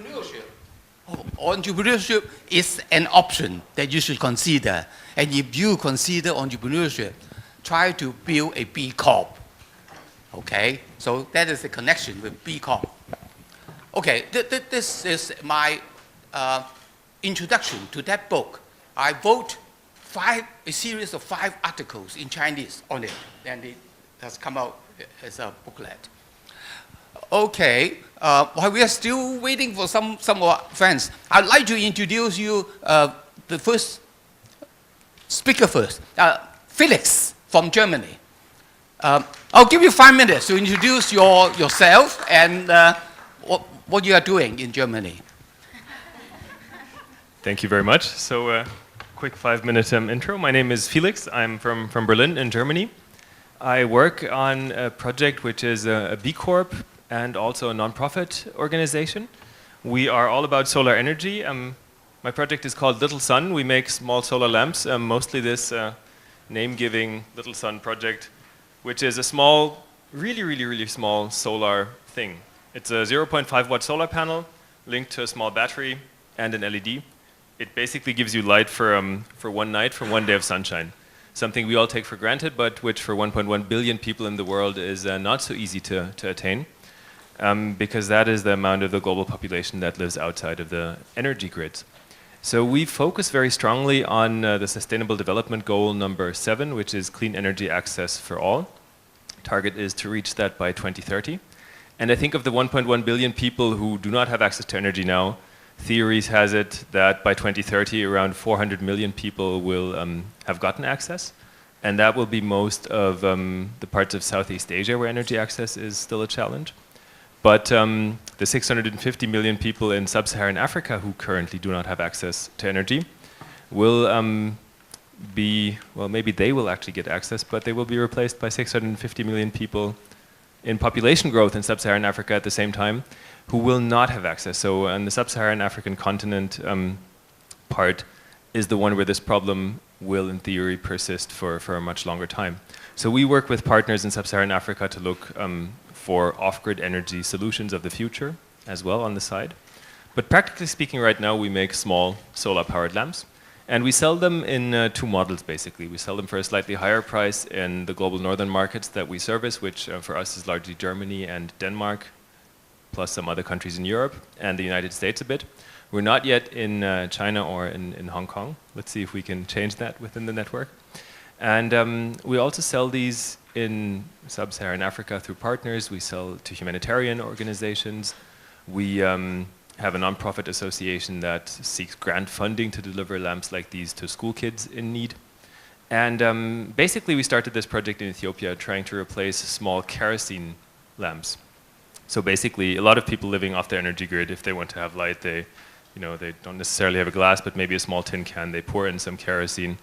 entrepreneurship. Entrepreneurship is an option that you should consider. And if you consider entrepreneurship, try to build a B Corp. Okay, so that is the connection with B Corp. Okay, this is my introduction to that book. I wrote a series of 5 articles in Chinese on it, and it has come out as a booklet. Okay, while we are still waiting for some of our friends, I'd like to introduce you the first speaker first, Felix from Germany. I'll give you 5 minutes to introduce yourself and what you are doing in Germany. Thank you very much. So, quick 5-minute intro. My name is Felix. I'm from Berlin in Germany. I work on a project which is a B Corp and also a non-profit organization. We are all about solar energy. My project is called Little Sun. We make small solar lamps, mostly this name-giving Little Sun project, which is a small, really small solar thing. It's a 0.5 watt solar panel linked to a small battery and an LED. It basically gives you light for one night from one day of sunshine. Something we all take for granted, but which for 1.1 billion people in the world is not so easy to attain, because that is the amount of the global population that lives outside of the energy grids. So we focus very strongly on the Sustainable Development Goal number 7, which is clean energy access for all. Target is to reach that by 2030. And I think of the 1.1 billion people who do not have access to energy now, theories has it that by 2030 around 400 million people will have gotten access, and that will be most of the parts of Southeast Asia where energy access is still a challenge. But the 650 million people in sub-Saharan Africa who currently do not have access to energy will well, maybe they will actually get access, but they will be replaced by 650 million people in population growth in sub-Saharan Africa at the same time, who will not have access. So on the sub-Saharan African continent part is the one where this problem will, in theory, persist for a much longer time. So we work with partners in sub-Saharan Africa to look for off-grid energy solutions of the future as well on the side. But practically speaking, right now we make small solar-powered lamps, and we sell them in 2 models, basically. We sell them for a slightly higher price in the global northern markets that we service, which for us is largely Germany and Denmark, plus some other countries in Europe, and the United States a bit. We're not yet in China or in Hong Kong. Let's see if we can change that within the network. And we also sell these in sub-Saharan Africa through partners. We sell to humanitarian organizations. We have a non-profit association that seeks grant funding to deliver lamps like these to school kids in need. And basically we started this project in Ethiopia trying to replace small kerosene lamps. So basically, a lot of people living off the energy grid, if they want to have light, they don't necessarily have a glass, but maybe a small tin can. They pour in some kerosene,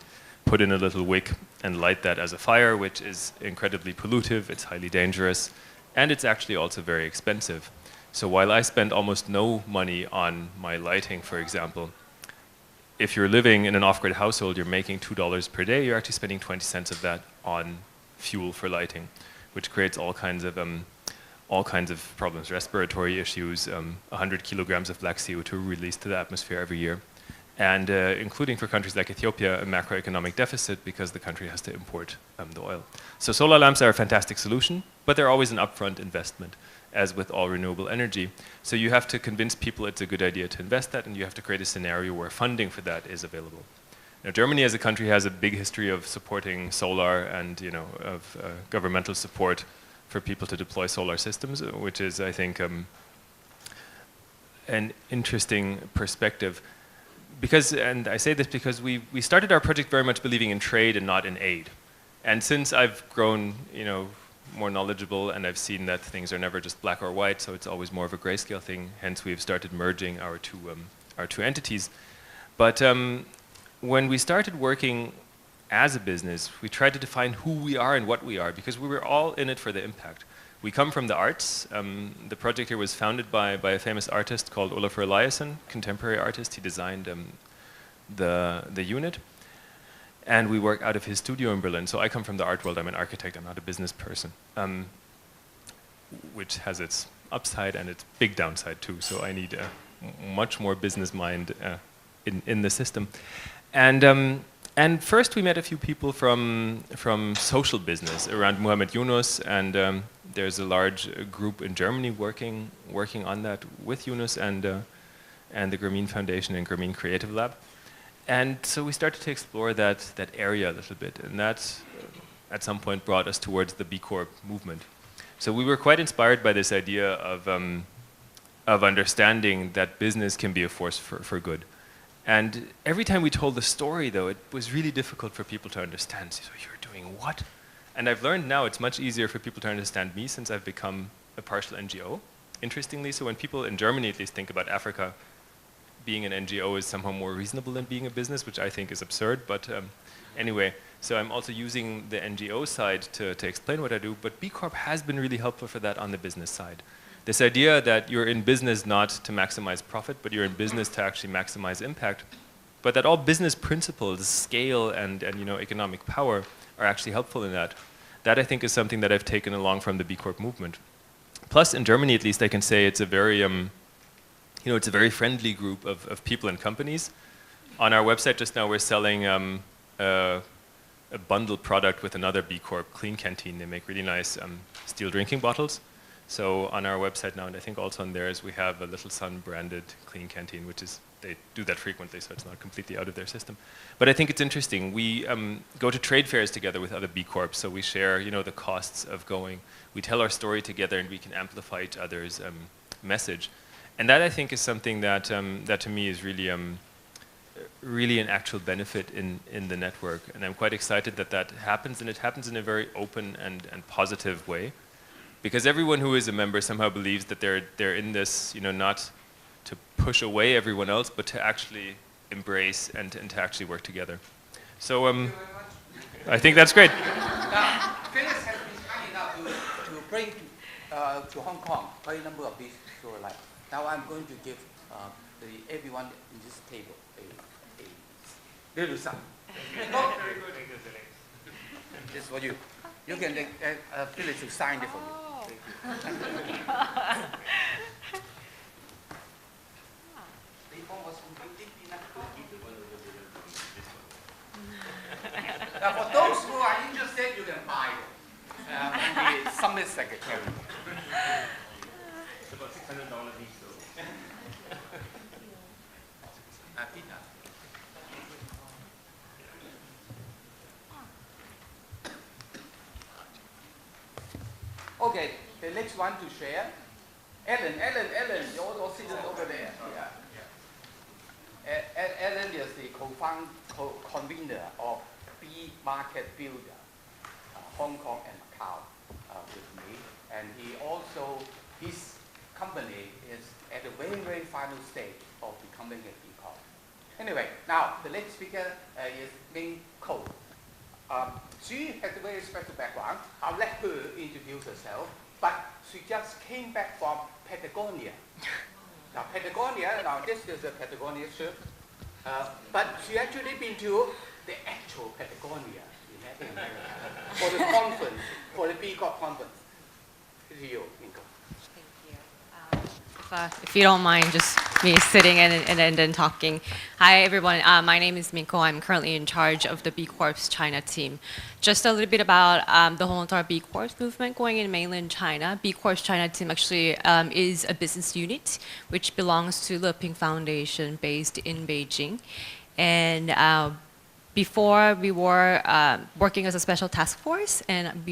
put in a little wick, and light that as a fire, which is incredibly pollutive, it's highly dangerous, and it's actually also very expensive. So while I spend almost no money on my lighting, for example, if you're living in an off-grid household, you're making $2 per day, you're actually spending 20 cents of that on fuel for lighting, which creates all kinds of problems, respiratory issues, 100 kilograms of black CO2 released to the atmosphere every year, and including for countries like Ethiopia, a macroeconomic deficit because the country has to import the oil. So solar lamps are a fantastic solution, but they're always an upfront investment, as with all renewable energy. So you have to convince people it's a good idea to invest that, and you have to create a scenario where funding for that is available. Now, Germany as a country has a big history of supporting solar and of governmental support for people to deploy solar systems, which is, I think, an interesting perspective. Because, and I say this because we started our project very much believing in trade and not in aid. And since I've grown, more knowledgeable, and I've seen that things are never just black or white, so it's always more of a grayscale thing. Hence, we've started merging our two entities. But when we started working as a business, we tried to define who we are and what we are, because we were all in it for the impact. We come from the arts. The project here was founded by a famous artist called Olafur Eliasson, contemporary artist. He designed the unit. And we work out of his studio in Berlin. So I come from the art world. I'm an architect. I'm not a business person, which has its upside and its big downside too. So I need much more business mind in the system. And first we met a few people from social business around Muhammad Yunus, and there's a large group in Germany working on that with Yunus and the Grameen Foundation and Grameen Creative Lab. And so we started to explore that area a little bit, and that at some point brought us towards the B Corp movement. So we were quite inspired by this idea of understanding that business can be a force for good. And every time we told the story, though, it was really difficult for people to understand. So you're doing what? And I've learned now it's much easier for people to understand me since I've become a partial NGO, interestingly. So when people in Germany at least think about Africa, being an NGO is somehow more reasonable than being a business, which I think is absurd. But anyway, so I'm also using the NGO side to explain what I do. But B Corp has been really helpful for that on the business side. This idea that you're in business not to maximize profit, but you're in business to actually maximize impact, but that all business principles, scale and economic power are actually helpful in that. That I think is something that I've taken along from the B Corp movement. Plus, in Germany at least, I can say it's a very, it's a very friendly group of people and companies. On our website just now, we're selling a bundled product with another B Corp, Clean Canteen. They make really nice steel drinking bottles. So on our website now, and I think also on theirs, we have a Little Sun branded Clean Canteen, which is, they do that frequently, so it's not completely out of their system. But I think it's interesting. We go to trade fairs together with other B Corps, so we share, the costs of going. We tell our story together, and we can amplify each other's message. And that, I think, is something that, that to me is really, really an actual benefit in the network. And I'm quite excited that that happens, and it happens in a very open and positive way. Because everyone who is a member somehow believes that they're in this, not to push away everyone else, but to actually embrace and to actually work together. So I think that's great. Now, Phyllis has been kind enough to bring to Hong Kong quite a number of these stories. Now I'm going to give everyone in this table a little sum. This is for you. You can Phyllis to sign it for you. Now, for those who are interested, you can buy it from the Summit Secretary. It's about $600 each, though. Okay, the next one to share. Ellen, you're sitting over there. Yeah. Ellen is the co-convener of B Market Builder, Hong Kong and Macau, with me. And his company is at the very, very final stage of becoming a B Corp. Anyway, now the next speaker is Ming Ko. She has a very special background. I'll let her introduce herself, but she just came back from Patagonia. Now, Patagonia, this is a Patagonia shirt, but she actually been to the actual Patagonia in America for the conference, for the B Corp conference. This is you, Minko. If you don't mind, just me sitting and then talking. Hi, everyone. My name is Minko. I'm currently in charge of the B Corp's China team. Just a little bit about the whole entire B Corp movement going in mainland China. B Corp's China team actually is a business unit which belongs to Leping Foundation based in Beijing. And before we were working as a special task force, and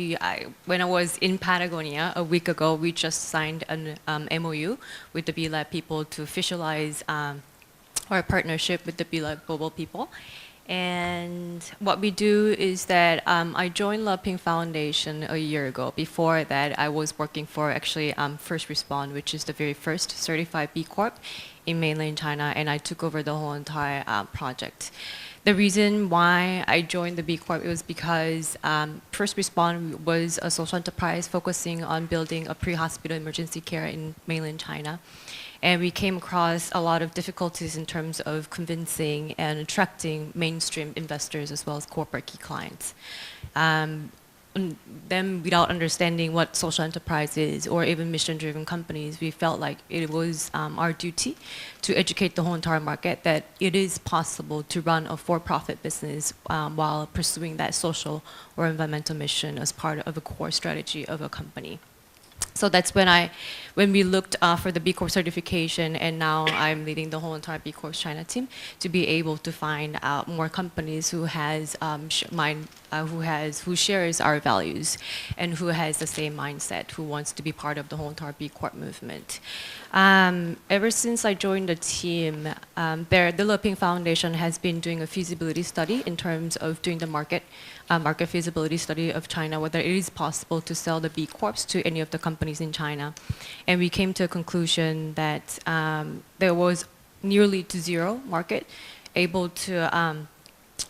when I was in Patagonia a week ago, we just signed an MOU with the B-Lab people to officialize our partnership with the B-Lab global people. And what we do is that I joined Leping Foundation a year ago. Before that, I was working for actually First Respond, which is the very first certified B Corp in mainland China, and I took over the whole entire project. The reason why I joined the B Corp was because First Respond was a social enterprise focusing on building a pre-hospital emergency care in mainland China. And we came across a lot of difficulties in terms of convincing and attracting mainstream investors as well as corporate key clients. them without understanding what social enterprise is or even mission-driven companies, we felt like it was our duty to educate the whole entire market that it is possible to run a for-profit business while pursuing that social or environmental mission as part of a core strategy of a company. So that's when we looked for the B Corp certification, and now I'm leading the whole entire B Corp China team to be able to find out more companies who who shares our values and who has the same mindset, who wants to be part of the whole entire B Corp movement. Ever since I joined the team, the Loping Foundation has been doing a feasibility study in terms of doing the market feasibility study of China, whether it is possible to sell the B Corps to any of the companies in China. And we came to a conclusion that there was nearly to zero market able to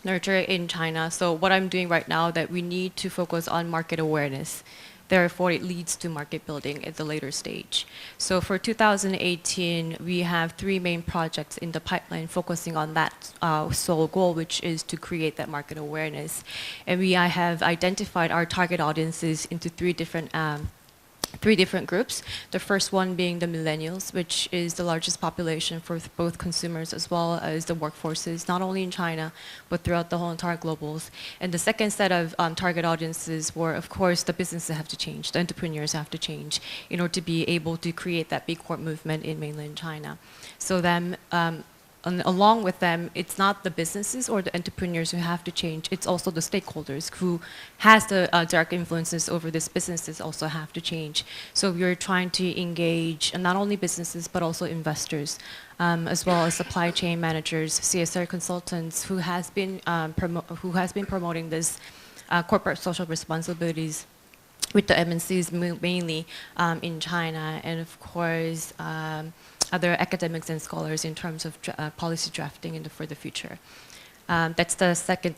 nurture in China. So what I'm doing right now, that we need to focus on market awareness. Therefore, it leads to market building at the later stage. So for 2018, we have 3 main projects in the pipeline focusing on that sole goal, which is to create that market awareness. And I have identified our target audiences into 3 different groups. The first one being the millennials, which is the largest population for both consumers as well as the workforces, not only in China, but throughout the whole entire globals. And the second set of target audiences were, of course, the businesses have to change, the entrepreneurs have to change in order to be able to create that B Corp movement in mainland China. So then, along with them, it's not the businesses or the entrepreneurs who have to change, it's also the stakeholders who has the direct influences over these businesses also have to change. So we're trying to engage not only businesses, but also investors, as well as supply chain managers, CSR consultants who has been promoting this corporate social responsibilities with the MNCs mainly in China, and of course, other academics and scholars in terms of policy drafting for the future. That's the second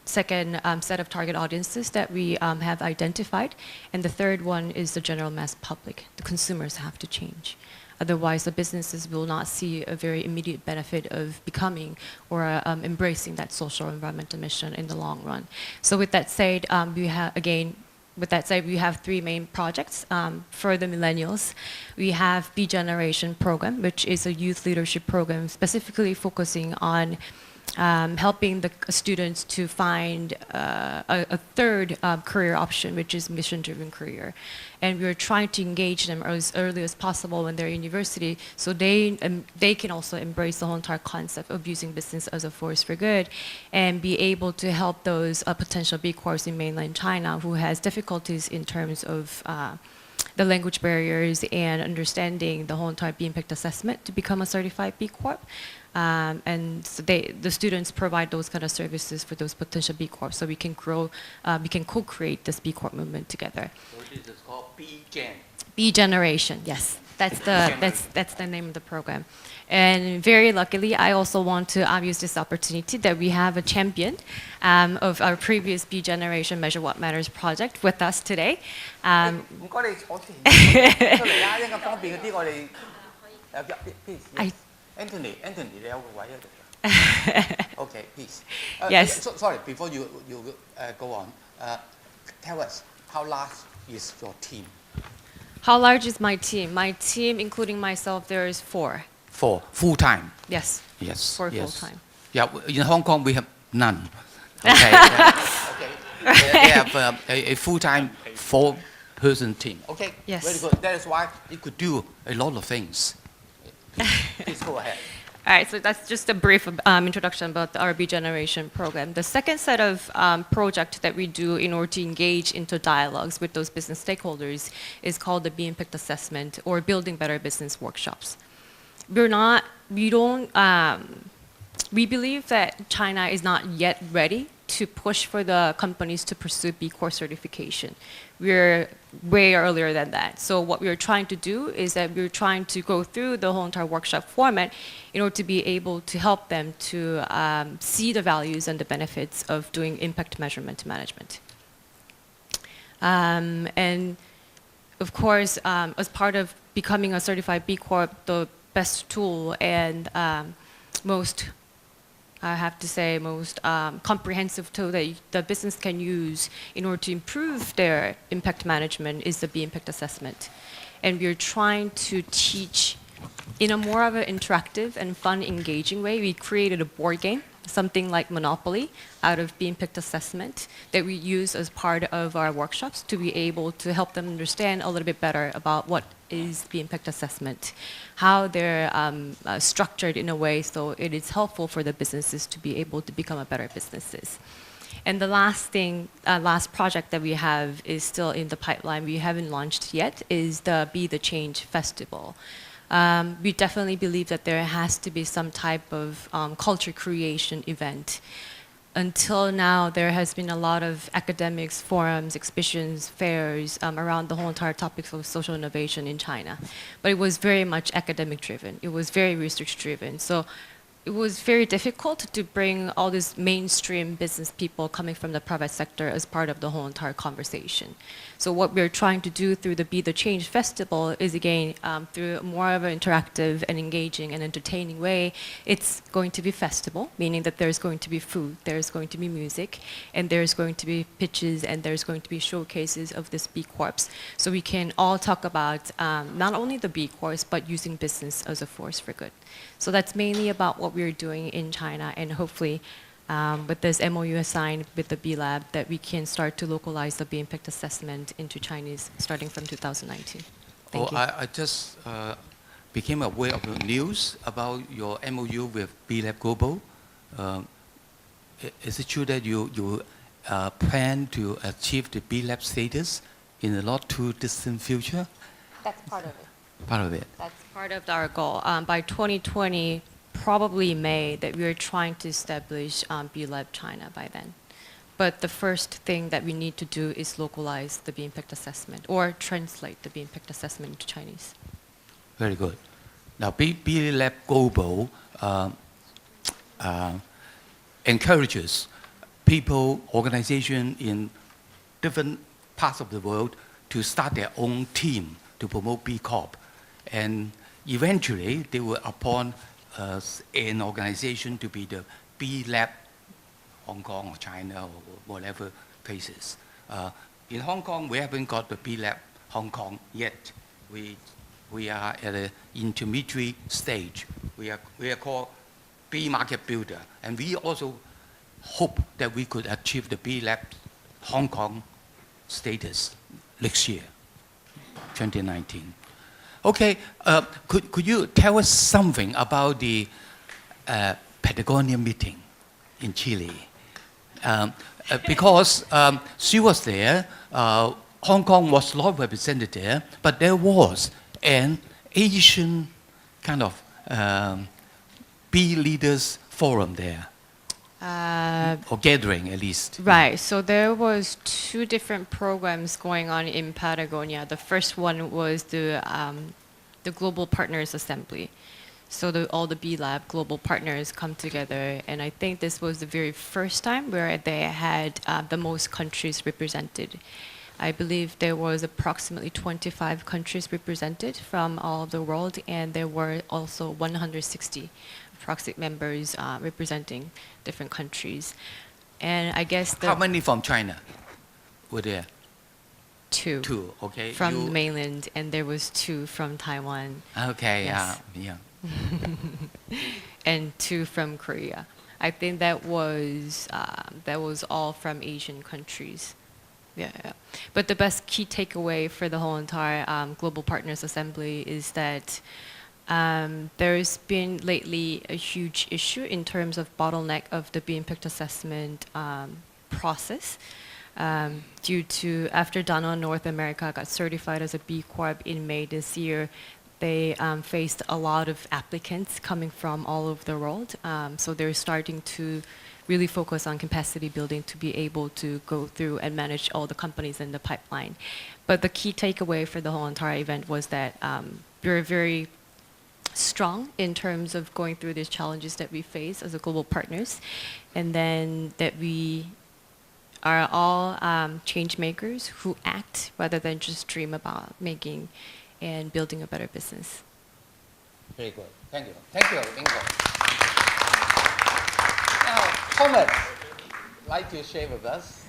set of target audiences that we have identified. And the third one is the general mass public. The consumers have to change. Otherwise, the businesses will not see a very immediate benefit of becoming or embracing that social or environmental mission in the long run. So with that said, we have 3 main projects. For the millennials, we have B Generation program, which is a youth leadership program specifically focusing on helping the students to find a third career option, which is mission-driven career. And we're trying to engage them as early as possible when they're in university, so they can also embrace the whole entire concept of using business as a force for good and be able to help those potential B Corps in mainland China who has difficulties in terms of the language barriers and understanding the whole entire B Impact assessment to become a certified B Corp. And so the students provide those kind of services for those potential B Corps, so we can grow, we can co-create this B Corp movement together. So this is called B Gen. B Generation, yes. That's the name of the program. And very luckily, I also want to use this opportunity that we have a champion of our previous B Generation Measure What Matters project with us today. 唔該你坐前出嚟啦，因為方便嗰啲我哋Anthony， 你有個位喺度。Okay, please. Yes. Sorry, before you go on, tell us how large is your team? How large is my team? My team, including myself, there is 4. 4 full time. Yes. Yes. 4 yes. full time. Yeah, in Hong Kong we have none. Okay. Okay. They have a full time 4-person team. Okay. Yes. Very good. That is why you could do a lot of things. Please go ahead. All right, so that's just a brief introduction about the RB Generation program. The second set of project that we do in order to engage into dialogues with those business stakeholders is called the B Impact Assessment or Building Better Business Workshops. We believe that China is not yet ready to push for the companies to pursue B Corp certification. We're way earlier than that. So what we're trying to do is that we're trying to go through the whole entire workshop format in order to be able to help them to see the values and the benefits of doing impact measurement management. And of course, as part of becoming a certified B Corp, the best tool and most I have to say, most comprehensive tool that the business can use in order to improve their impact management is the B Impact Assessment. And we're trying to teach in a more of an interactive and fun, engaging way. We created a board game, something like Monopoly, out of B Impact Assessment that we use as part of our workshops to be able to help them understand a little bit better about what is the impact assessment, how they're structured in a way so it is helpful for the businesses to be able to become a better businesses. And the last thing, last project that we have is still in the pipeline, we haven't launched yet, is the Be the Change Festival. We definitely believe that there has to be some type of culture creation event. Until now, there has been a lot of academics, forums, exhibitions, fairs around the whole entire topics of social innovation in China. But it was very much academic driven. It was very research driven. So it was very difficult to bring all these mainstream business people coming from the private sector as part of the whole entire conversation. So what we're trying to do through the Be the Change Festival is, again, through more of an interactive and engaging and entertaining way, it's going to be festival, meaning that there's going to be food, there's going to be music, and there's going to be pitches, and there's going to be showcases of this B Corps. So we can all talk about not only the B Corps, but using business as a force for good. So that's mainly about what we're doing in China, and hopefully with this MOU signed with the B Lab, that we can start to localize the B Impact Assessment into Chinese starting from 2019. Thank you. I just became aware of the news about your MOU with B Lab Global. Is it true that you plan to achieve the B Lab status in a not too distant future? That's part of it. Part of it. That's part of our goal. By 2020, probably May, that we are trying to establish B Lab China by then. But the first thing that we need to do is localize the B Impact Assessment or translate the B Impact Assessment into Chinese. Very good. Now, B Lab Global encourages people, organizations in different parts of the world to start their own team to promote B Corp. And eventually, they will appoint an organization to be the B Lab Hong Kong or China or whatever places. In Hong Kong, we haven't got the B Lab Hong Kong yet. We are at an intermediary stage. We are called B Market Builder. And we also hope that we could achieve the B Lab Hong Kong status next year, 2019. Okay, could you tell us something about the Patagonia meeting in Chile? Because she was there, Hong Kong was not represented there, but there was an Asian kind of B leaders forum there. Or gathering, at least. Right. So there was two different programs going on in Patagonia. The first one was the Global Partners Assembly. So all the B Lab global partners come together, and I think this was the very first time where they had the most countries represented. I believe there was approximately 25 countries represented from all of the world, and there were also 160 proxy members representing different countries. And I guess How many from China were there? Two. Two, okay. From the mainland, and there was two from Taiwan. Okay, Yes. yeah. And two from Korea. I think that was all from Asian countries. Yeah. But the best key takeaway for the whole entire Global Partners Assembly is that there's been lately a huge issue in terms of bottleneck of the B Impact Assessment process. Due to after Danone North America got certified as a B Corp in May this year, they faced a lot of applicants coming from all over the world. So they're starting to really focus on capacity building to be able to go through and manage all the companies in the pipeline. But the key takeaway for the whole entire event was that we're very strong in terms of going through these challenges that we face as a global partners, and then that we are all change makers who act rather than just dream about making and building a better business. Very good. Thank you. Thank you. Thank you. Thomas, like to share with us.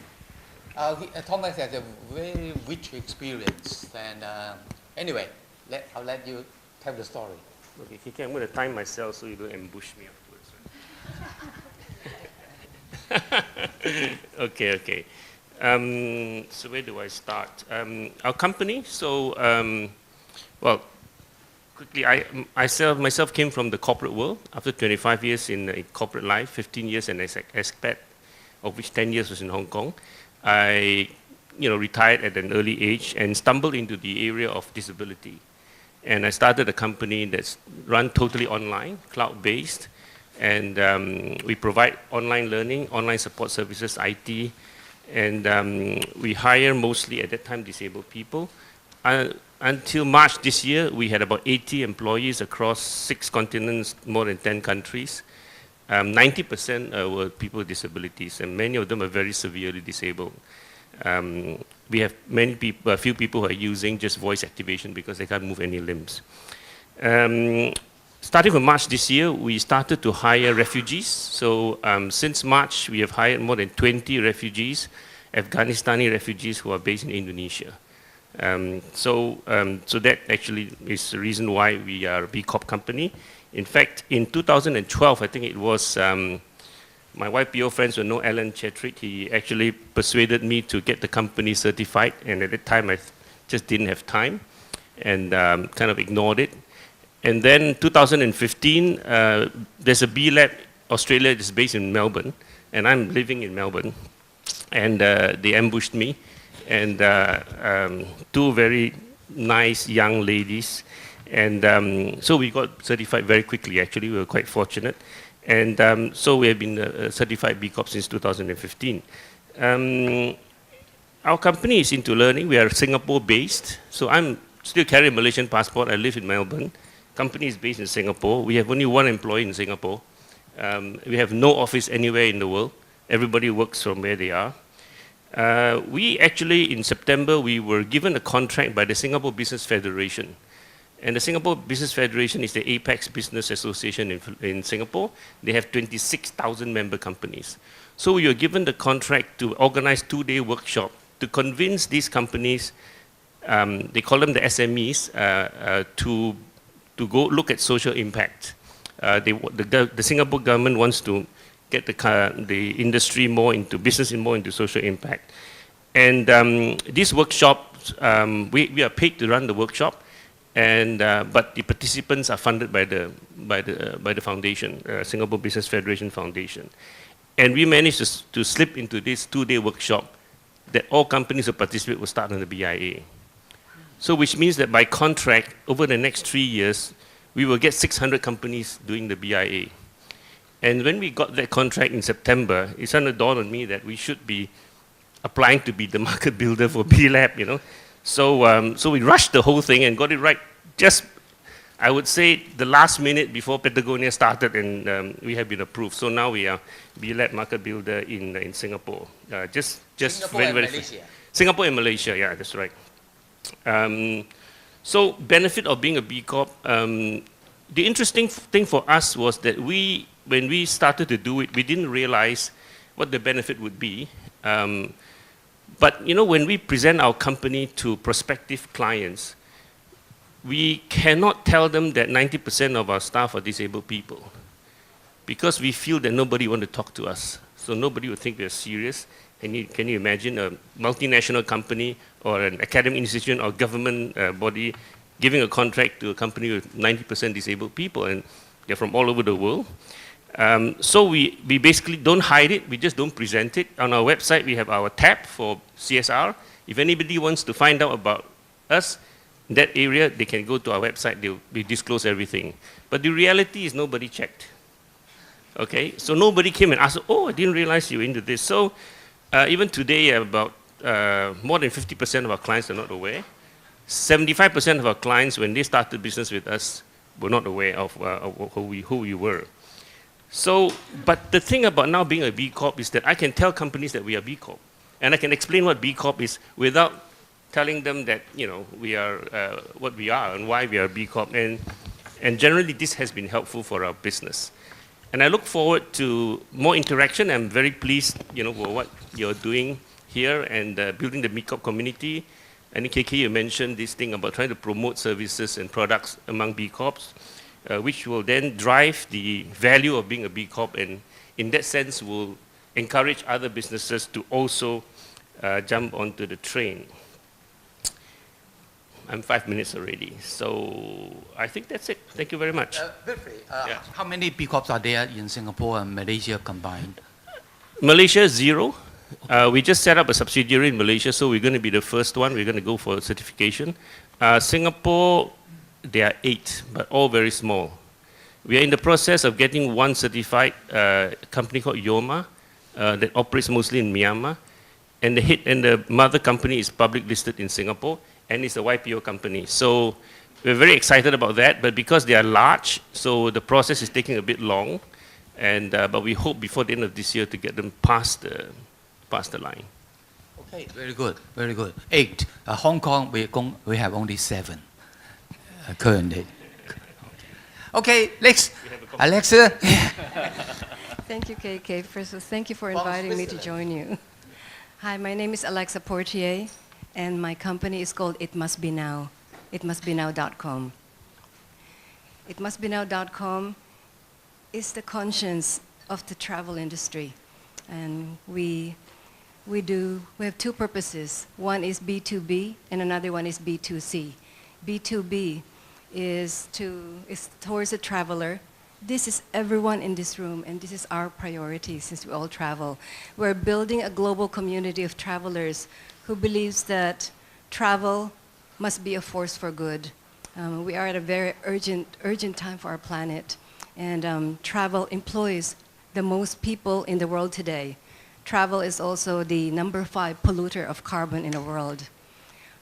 Thomas has a very rich experience, and anyway, I'll let you tell the story. Okay, I'm going to time myself so you don't ambush me afterwards. Okay. So where do I start? Our company, well, quickly, I myself came from the corporate world. After 25 years in corporate life, 15 years as an expat, of which 10 years was in Hong Kong. I retired at an early age and stumbled into the area of disability. And I started a company that's run totally online, cloud-based, and we provide online learning, online support services, IT, and we hire mostly at that time disabled people. Until March this year, we had about 80 employees across 6 continents, more than 10 countries. 90% were people with disabilities, and many of them are very severely disabled. We have a few people who are using just voice activation because they can't move any limbs. Starting from March this year, we started to hire refugees. So since March, we have hired more than 20 refugees, Afghanistani refugees who are based in Indonesia. So that actually is the reason why we are a B Corp company. In fact, in 2012, I think it was, my YPO friends will know Alan Chetrick. He actually persuaded me to get the company certified, and at that time I just didn't have time and kind of ignored it. And then 2015, there's a B Lab Australia that's based in Melbourne, and I'm living in Melbourne, and they ambushed me, and 2 very nice young ladies. And so we got certified very quickly, actually. We were quite fortunate. And so we have been certified B Corp since 2015. Our company is into learning. We are Singapore-based. So I'm still carrying a Malaysian passport. I live in Melbourne. Company is based in Singapore. We have only 1 employee in Singapore. We have no office anywhere in the world. Everybody works from where they are. We actually, in September, we were given a contract by the Singapore Business Federation. And the Singapore Business Federation is the apex business association in Singapore. They have 26,000 member companies. So we were given the contract to organize 2-day workshop to convince these companies, they call them the SMEs, to go look at social impact. The Singapore government wants to get the industry more into business and more into social impact. And these workshops, we are paid to run the workshop. And but the participants are funded by the foundation, Singapore Business Federation Foundation, and we managed to slip into this 2-day workshop that all companies who participate will start on the BIA. So which means that by contract, over the next 3 years, we will get 600 companies doing the BIA. And when we got that contract in September, it suddenly dawned on me that we should be applying to be the market builder for B Lab, So, so we rushed the whole thing and got it right just, I would say, the last minute before Patagonia started, and we have been approved. So now we are B Lab market builder in Singapore. Just Singapore and Malaysia. Singapore and Malaysia, yeah, that's right. So benefit of being a B Corp, the interesting thing for us was that when we started to do it, we didn't realize what the benefit would be. But when we present our company to prospective clients, we cannot tell them that 90% of our staff are disabled people because we feel that nobody wants to talk to us. So nobody would think we're serious. Can you imagine a multinational company or an academic institution or government body giving a contract to a company with 90% disabled people, and they're from all over the world? So we basically don't hide it, we just don't present it. On our website, we have our tab for CSR. If anybody wants to find out about us in that area, they can go to our website, we disclose everything. But the reality is nobody checked. Okay, so nobody came and asked, oh, I didn't realize you were into this. So even today, about more than 50% of our clients are not aware. 75% of our clients, when they started business with us, were not aware of who we were. So, but the thing about now being a B Corp is that I can tell companies that we are B Corp. And I can explain what B Corp is without telling them that, we are what we are and why we are B Corp. And generally, this has been helpful for our business. And I look forward to more interaction. I'm very pleased, for what you're doing here and building the B Corp community. And KK, you mentioned this thing about trying to promote services and products among B Corps, which will then drive the value of being a B Corp, and in that sense will encourage other businesses to also jump onto the train. I'm 5 minutes already, so I think that's it. Thank you very much. Briefly, Yeah. how many B Corps are there in Singapore and Malaysia combined? Malaysia, 0. We just set up a subsidiary in Malaysia, so we're going to be the first one. We're going to go for certification. Singapore, there are 8, but all very small. We are in the process of getting one certified company called Yoma that operates mostly in Myanmar. And the mother company is public listed in Singapore, and it's a YPO company. So we're very excited about that, but because they are large, so the process is taking a bit long. And but we hope before the end of this year to get them past the line. Okay, very good, very good. 8. Hong Kong, we have only 7 currently. Okay, next, Alexa. Thank you, KK. First, thank you for inviting me to join you. Hi, my name is Alexa Portier, and my company is called It Must Be Now. ItMustBeNow.com. ItMustBeNow.com is the conscience of the travel industry, and we have 2 purposes. One is B2B, and another one is B2C. B2B is towards the traveler. This is everyone in this room, and this is our priority since we all travel. We're building a global community of travelers who believes that travel must be a force for good. We are at a very urgent time for our planet, and travel employs the most people in the world today. Travel is also the number 5 polluter of carbon in the world.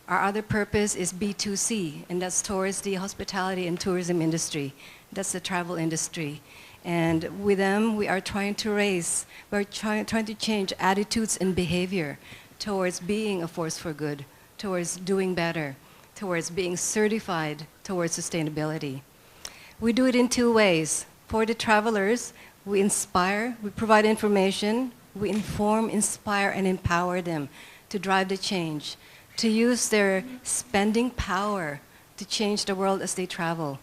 Our other purpose is B2C, and that's towards the hospitality and tourism industry. That's the travel industry. And with them, we're trying to change attitudes and behavior towards being a force for good, towards doing better, towards being certified towards sustainability. We do it in 2 ways. For the travelers, we inspire, we provide information, we inform, inspire, and empower them to drive the change, to use their spending power to change the world as they travel.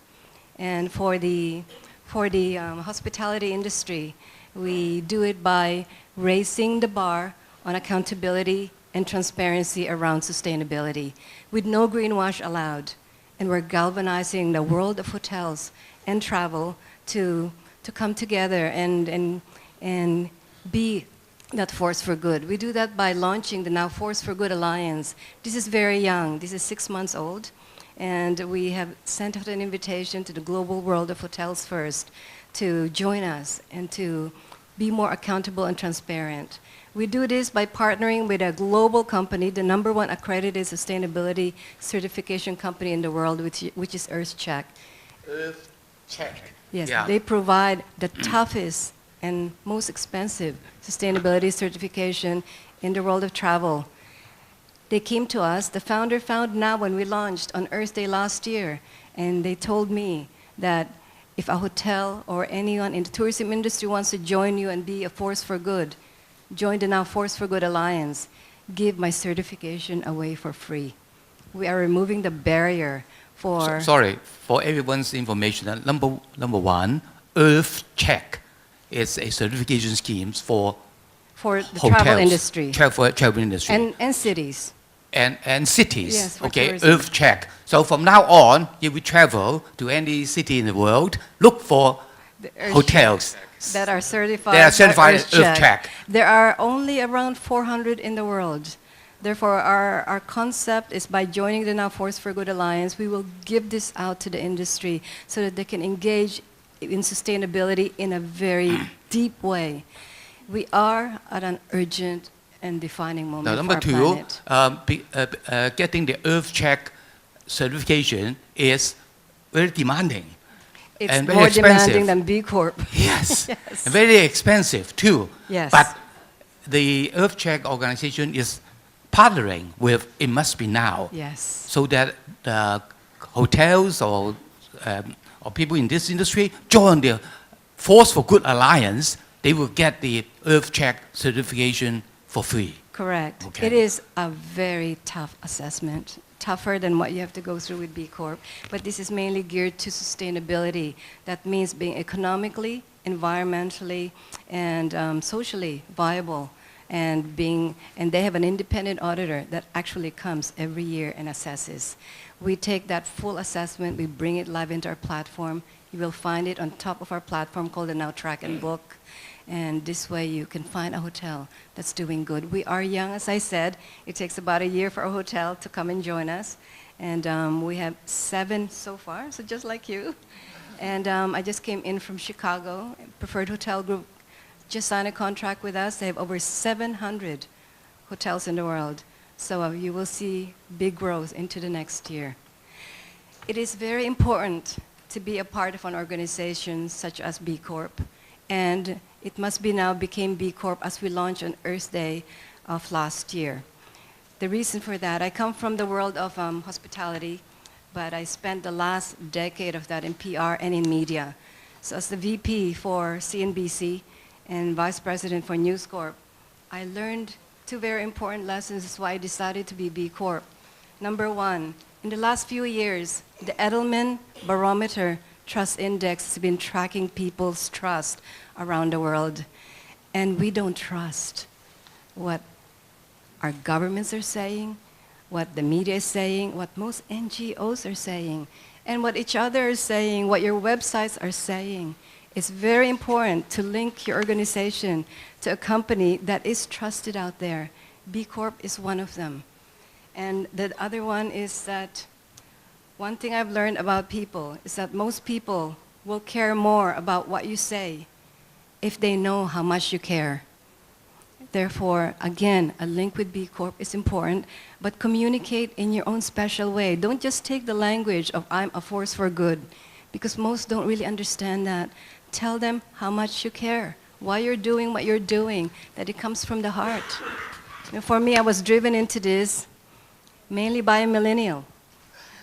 And for the hospitality industry, we do it by raising the bar on accountability and transparency around sustainability, with no greenwash allowed. And we're galvanizing the world of hotels and travel to come together and be that force for good. We do that by launching the Now Force for Good Alliance. This is very young. This is 6 months old. And we have sent out an invitation to the global world of hotels first to join us and to be more accountable and transparent. We do this by partnering with a global company, the number 1 accredited sustainability certification company in the world, which is EarthCheck. EarthCheck. Yes, Yeah. they provide the toughest and most expensive sustainability certification in the world of travel. They came to us, the founder found now when we launched on Earth Day last year, and they told me that if a hotel or anyone in the tourism industry wants to join you and be a force for good, join the Now Force for Good Alliance, give my certification away for free. We are removing the barrier for... Sorry, for everyone's information, number 1, EarthCheck is a certification scheme for the hotels, travel industry. Travel industry. And cities. And cities. Yes, for okay, tourism. EarthCheck. So from now on, if we travel to any city in the world, look for The EarthCheck hotels that are certified, that are certified by EarthCheck. There are only around 400 in the world. Therefore, our concept is by joining the Now Force for Good Alliance, we will give this out to the industry so that they can engage in sustainability in a very deep way. We are at an urgent and defining moment Now, number for our 2, planet. getting the EarthCheck certification is very demanding. It's and very more expensive. demanding than B Corp. Yes, Yes. and very expensive too. Yes. But the EarthCheck organization is partnering with It Must Be Now, Yes. so that the hotels or people in this industry join the Force for Good Alliance, they will get the EarthCheck certification for free. Correct. Okay. It is a very tough assessment, tougher than what you have to go through with B Corp. But this is mainly geared to sustainability. That means being economically, environmentally, and socially viable. And they have an independent auditor that actually comes every year and assesses. We take that full assessment, we bring it live into our platform. You will find it on top of our platform called the Now Track and Book. And this way you can find a hotel that's doing good. We are young, as I said. It takes about a year for a hotel to come and join us. And we have 7 so far, so just like you. And I just came in from Chicago. Preferred Hotel Group just signed a contract with us. They have over 700 hotels in the world. So you will see big growth into the next year. It is very important to be a part of an organization such as B Corp. And it must be now became B Corp as we launched on Earth Day of last year. The reason for that, I come from the world of hospitality, but I spent the last decade of that in PR and in media. So as the VP for CNBC and Vice President for News Corp, I learned 2 very important lessons. That's why I decided to be B Corp. Number 1, in the last few years, the Edelman Barometer Trust Index has been tracking people's trust around the world. And we don't trust what our governments are saying, what the media is saying, what most NGOs are saying, and what each other is saying, what your websites are saying. It's very important to link your organization to a company that is trusted out there. B Corp is one of them. And the other one is that one thing I've learned about people is that most people will care more about what you say if they know how much you care. Therefore, again, a link with B Corp is important, but communicate in your own special way. Don't just take the language of I'm a force for good, because most don't really understand that. Tell them how much you care, why you're doing what you're doing, that it comes from the heart. For me, I was driven into this mainly by a millennial.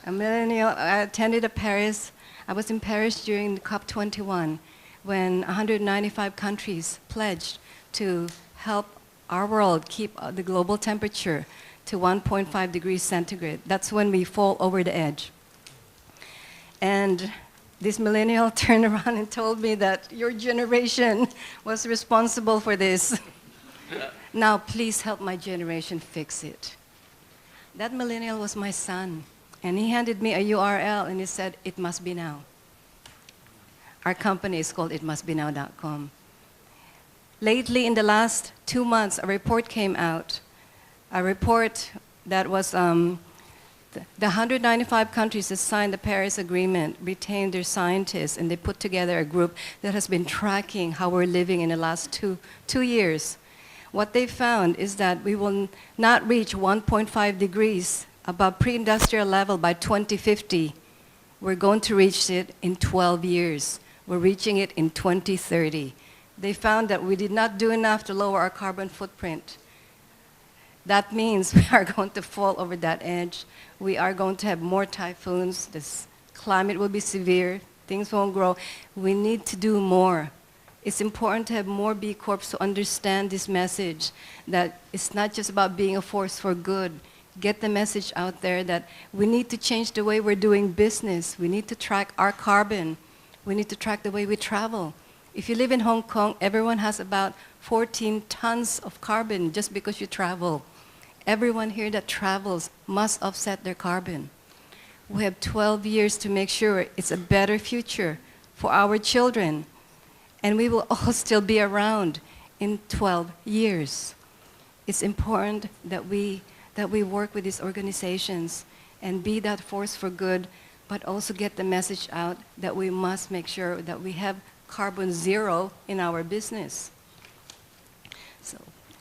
I attended Paris. I was in Paris during the COP21 when 195 countries pledged to help our world keep the global temperature to 1.5 degrees centigrade. That's when we fall over the edge. And this millennial turned around and told me that your generation was responsible for this. Now please help my generation fix it. That millennial was my son. And he handed me a URL and he said, it must be now. Our company is called itmustbenow.com. Lately, in the last 2 months, a report came out. A report that was the 195 countries that signed the Paris Agreement retained their scientists and they put together a group that has been tracking how we're living in the last two years. What they found is that we will not reach 1.5 degrees above pre-industrial level by 2050. We're going to reach it in 12 years. We're reaching it in 2030. They found that we did not do enough to lower our carbon footprint. That means we are going to fall over that edge. We are going to have more typhoons. This climate will be severe. Things won't grow. We need to do more. It's important to have more B Corps to understand this message, that it's not just about being a force for good. Get the message out there that we need to change the way we're doing business. We need to track our carbon. We need to track the way we travel. If you live in Hong Kong, everyone has about 14 tons of carbon just because you travel. Everyone here that travels must offset their carbon. We have 12 years to make sure it's a better future for our children. And we will all still be around in 12 years. It's important that we work with these organizations and be that force for good, but also get the message out that we must make sure that we have carbon zero in our business.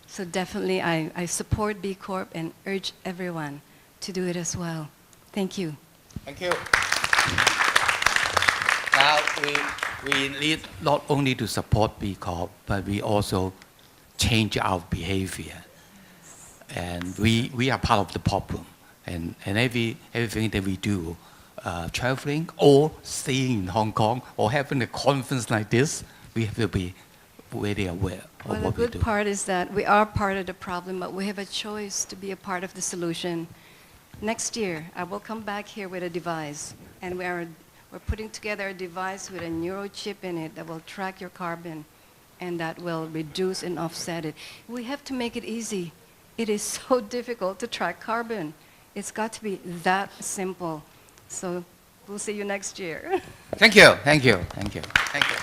So definitely I support B Corp and urge everyone to do it as well. Thank you. Thank you. Now, we need not only to support B Corp, but we also change our behavior. And we are part of the problem. And everything that we do, traveling or staying in Hong Kong or having a conference like this, we have to be very aware of Well, the what we good do. part is that we are part of the problem, but we have a choice to be a part of the solution. Next year, I will come back here with a device, and we're putting together a device with a neurochip in it that will track your carbon, and that will reduce and offset it. We have to make it easy. It is so difficult to track carbon. It's got to be that simple. So we'll see you next year. Thank you, thank you, thank you, thank you.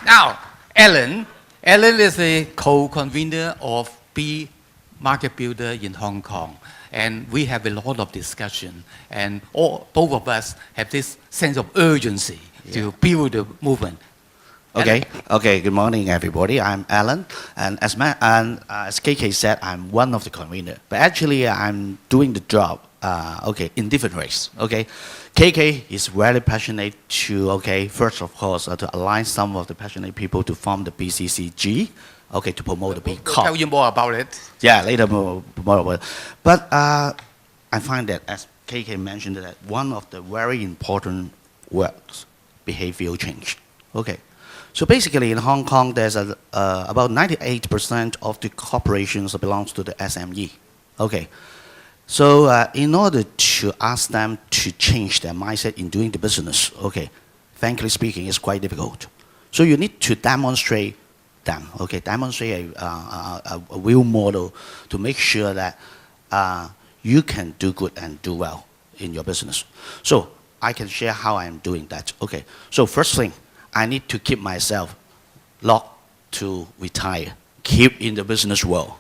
Now, Alan is the co-convener of B Market Builder in Hong Kong. And we have a lot of discussion. And both of us have this sense of urgency to build the movement. Okay. Okay. Good morning, everybody. I'm Alan, and as KK said, I'm one of the conveners. But actually, I'm doing the job. In different ways. Okay, KK is very passionate to. First of course, to align some of the passionate people to form the BCCG. To promote the B Corp. We'll tell you more about it. Yeah, later more about it. But I find that, as KK mentioned, that one of the very important words, behavioral change. Okay. So basically, in Hong Kong, there's about 98% of the corporations belongs to the SME. Okay. So in order to ask them to change their mindset in doing the business, frankly speaking, it's quite difficult. So you need to demonstrate them, demonstrate a real model to make sure that you can do good and do well in your business. So I can share how I'm doing that. So first thing, I need to keep myself locked to retire, keep in the business world.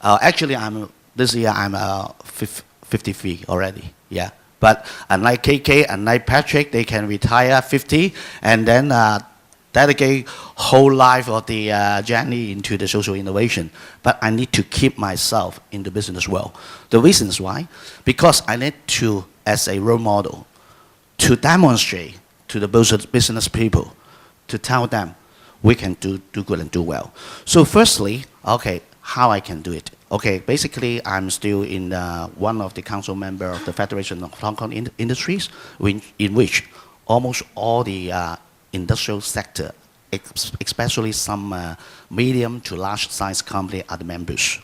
Actually, this year I'm 53 already, yeah. But unlike KK, unlike Patrick, they can retire 50 and then dedicate whole life of the journey into the social innovation. But I need to keep myself in the business world. The reasons why? Because I need to, as a role model, to demonstrate to the business people, to tell them we can do good and do well. So firstly, how I can do it. Basically, I'm still in one of the council member of the Federation of Hong Kong Industries, in which almost all the industrial sector, especially some medium to large size company are the members.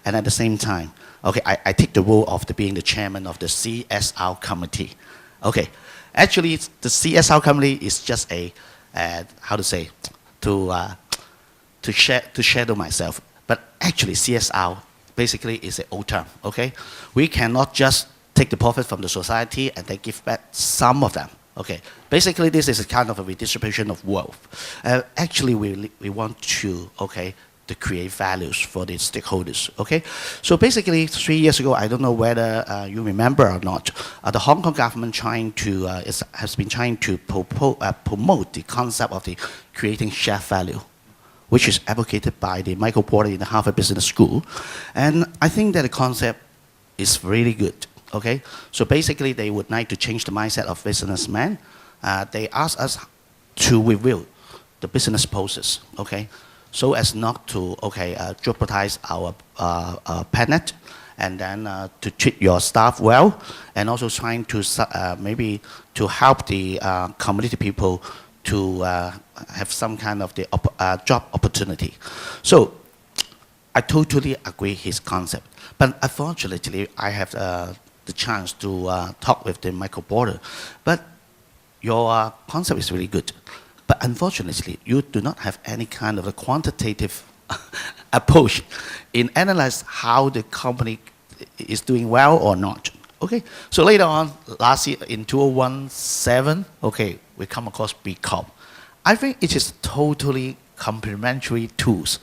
And at the same time, I take the role of being the chairman of the CSR committee. Actually, the CSR committee is just a to shadow myself. But actually, CSR basically is an old term, We cannot just take the profit from the society and then give back some of them, Basically, this is a kind of a redistribution of wealth. Actually, we want to create values for the stakeholders, So basically, 3 years ago, I don't know whether you remember or not, the Hong Kong government has been trying to promote the concept of the creating shared value, which is advocated by the Michael Porter in the Harvard Business School. And I think that the concept is really good, So basically, they would like to change the mindset of businessmen. They ask us to review the business process, so as not to, jeopardize our planet, and then to treat your staff well, and also trying to maybe to help the community people to have some kind of the job opportunity. So I totally agree his concept. But unfortunately, I have the chance to talk with the Michael Porter. But your concept is really good. But unfortunately, you do not have any kind of a quantitative approach in analyze how the company is doing well or not. So later on, last year in 2017, we come across B Corp. I think it is totally complementary tools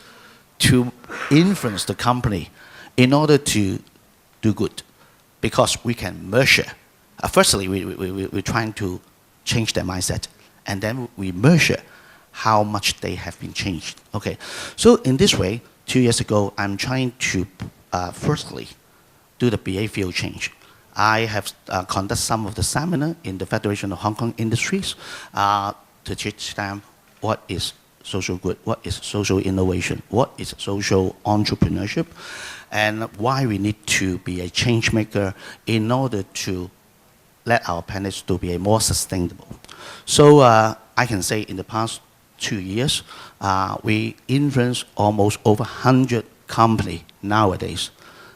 to influence the company in order to do good, because we can measure. Firstly, we're trying to change their mindset, and then we measure how much they have been changed. So in this way, 2 years ago, I'm trying to firstly do the behavioral change. I have conducted some of the seminar in the Federation of Hong Kong Industries to teach them what is social good, what is social innovation, what is social entrepreneurship, and why we need to be a change maker in order to let our planet to be a more sustainable. So I can say in the past 2 years, we influence almost over 100 companies nowadays.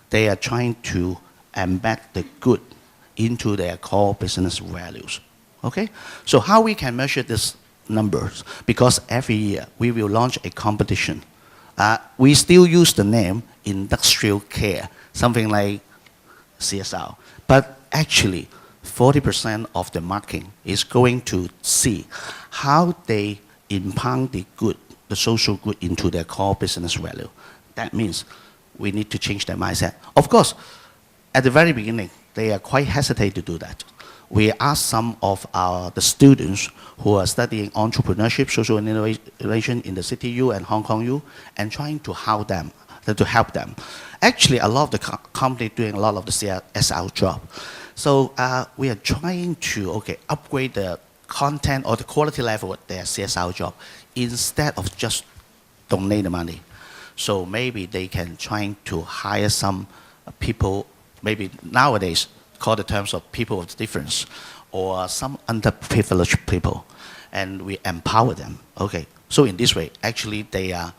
They are trying to embed the good into their core business values. Okay? So how we can measure these numbers? Because every year we will launch a competition. We still use the name industrial care, something like CSR. But actually, 40% of the marketing is going to see how they impound the good, the social good into their core business value. That means we need to change their mindset. Of course, at the very beginning, they are quite hesitant to do that. We asked some of the students who are studying entrepreneurship, social innovation in the City U and Hong Kong U, and trying to help them. Actually, a lot of the company doing a lot of the CSR job. So we are trying to upgrade the content or the quality level of their CSR job instead of just donate the money. So maybe they can try to hire some people, maybe nowadays call the terms of people of difference, or some underprivileged people, and we empower them. Okay, so in this way, actually they are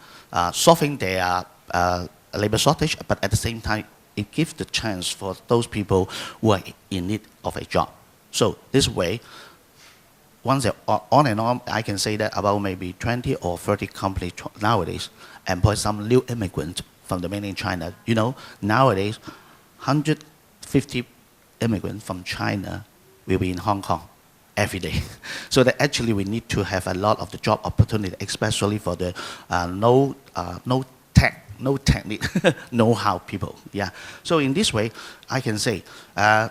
solving their labor shortage, but at the same time, it gives the chance for those people who are in need of a job. So this way, once they're on and on, I can say that about maybe 20 or 30 companies nowadays employ some new immigrant from the mainland China. You know, nowadays, 150 immigrants from China will be in Hong Kong every day. So that actually we need to have a lot of the job opportunity, especially for the no technique, know-how people. Yeah. So in this way, I can say,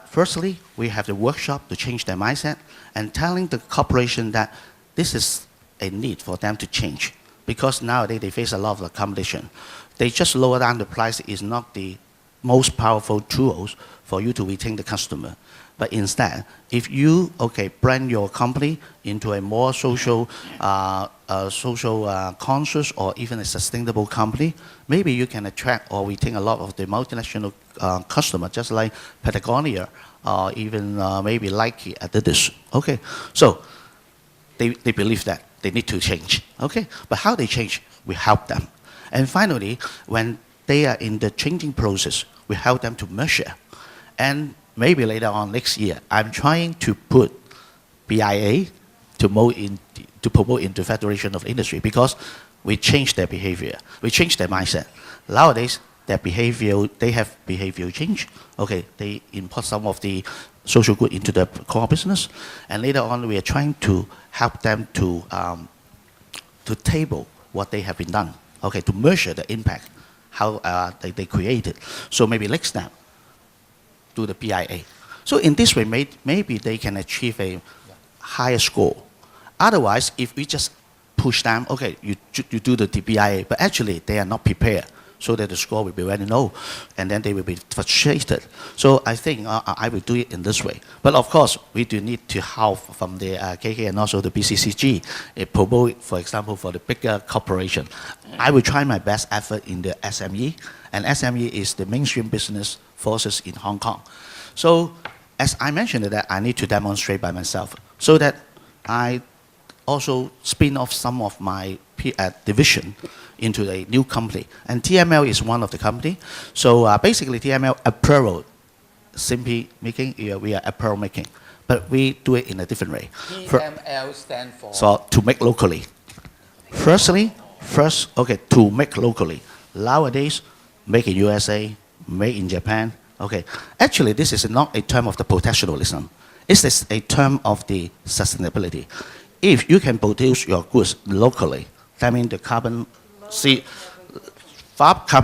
firstly, we have the workshop to change their mindset and telling the corporation that this is a need for them to change, because nowadays they face a lot of competition. They just lower down the price is not the most powerful tools for you to retain the customer. But instead, if you brand your company into a more social conscious or even a sustainable company, maybe you can attract or retain a lot of the multinational customers, just like Patagonia or even maybe Nike, Adidas. Okay, so they believe that they need to change. Okay, but how they change? We help them. And finally, when they are in the changing process, we help them to measure. And maybe later on next year, I'm trying to put BIA to promote into Federation of Industry, because we change their behavior, we change their mindset. Nowadays, their behavior, they have behavioral change. Okay, they import some of the social good into the core business, and later on, we are trying to help them to table what they have been done. Okay, to measure the impact, how they created. So maybe next step, do the BIA. So in this way, maybe they can achieve a higher score. Otherwise, if we just push them, okay, you do the BIA, but actually they are not prepared, so that the score will be very low, and then they will be frustrated. So I think I will do it in this way. But of course, we do need to help from the KK and also the BCCG, promote, for example, for the bigger corporation. I will try my best effort in the SME, and SME is the mainstream business forces in Hong Kong. So as I mentioned that I need to demonstrate by myself, so that I also spin off some of my division into a new company. And TML is one of the company. So basically TML apparel, simply making, we are apparel making, but we do it in a different way. TML stand for? So to make locally. To make locally. Nowadays, make in USA, made in Japan. Okay, actually this is not a term of the protectionism. It is a term of the sustainability. If you can produce your goods locally, that means the carbon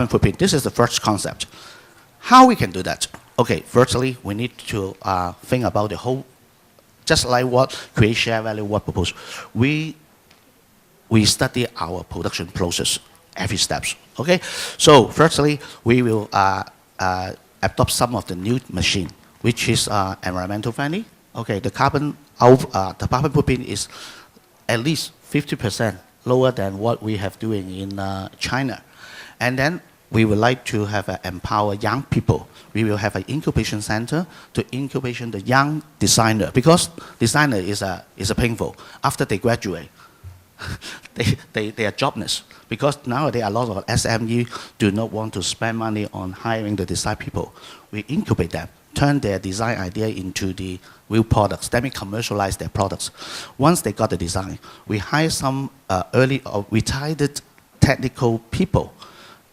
footprint. This is the first concept. How we can do that? Okay, firstly, we need to think about the whole, just like what create share value, what propose. We study our production process, every steps. Okay, so firstly, we will adopt some of the new machine, which is environmental friendly. Okay, the carbon footprint is at least 50% lower than what we have doing in China. And then we would like to have empower young people. We will have an incubation center to incubation the young designer, because designer is a painful. After they graduate, they are jobless, because nowadays a lot of SME do not want to spend money on hiring the design people. We incubate them, turn their design idea into the real products, then we commercialize their products. Once they got the design, we hire some early or retired technical people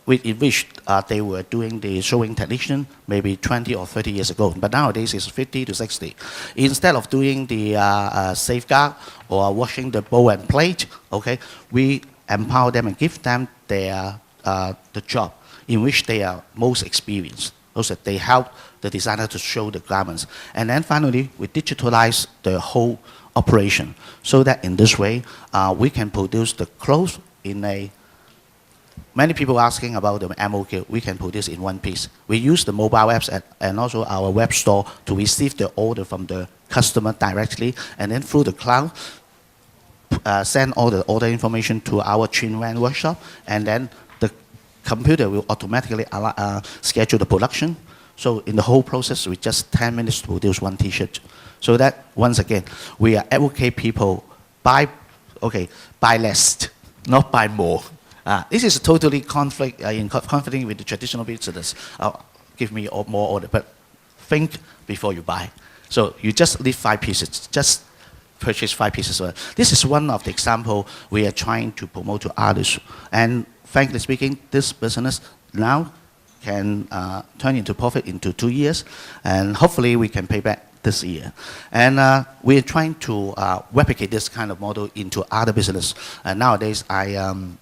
in which they were doing the showing technician maybe 20 or 30 years ago, but nowadays it's 50 to 60. Instead of doing the safeguard or washing the bowl and plate, okay, we empower them and give them their the job in which they are most experienced. Also, they help the designer to show the garments. And then finally, we digitalize the whole operation so that in this way, we can produce the clothes in a. Many people asking about the MOQ, we can produce in one piece. We use the mobile apps and also our web store to receive the order from the customer directly, and then through the cloud, send all the order information to our Chinwan workshop, and then the computer will automatically schedule the production. So in the whole process, we just 10 minutes to produce one T-shirt. So that, once again, we are advocate people buy less, not buy more. This is totally conflicting with the traditional business. Give me more order, but think before you buy. So you just leave 5 pieces, just purchase 5 pieces. This is one of the example we are trying to promote to others. And frankly speaking, this business now can turn into profit into 2 years, and hopefully we can pay back this year. And we are trying to replicate this kind of model into other business. Nowadays, I am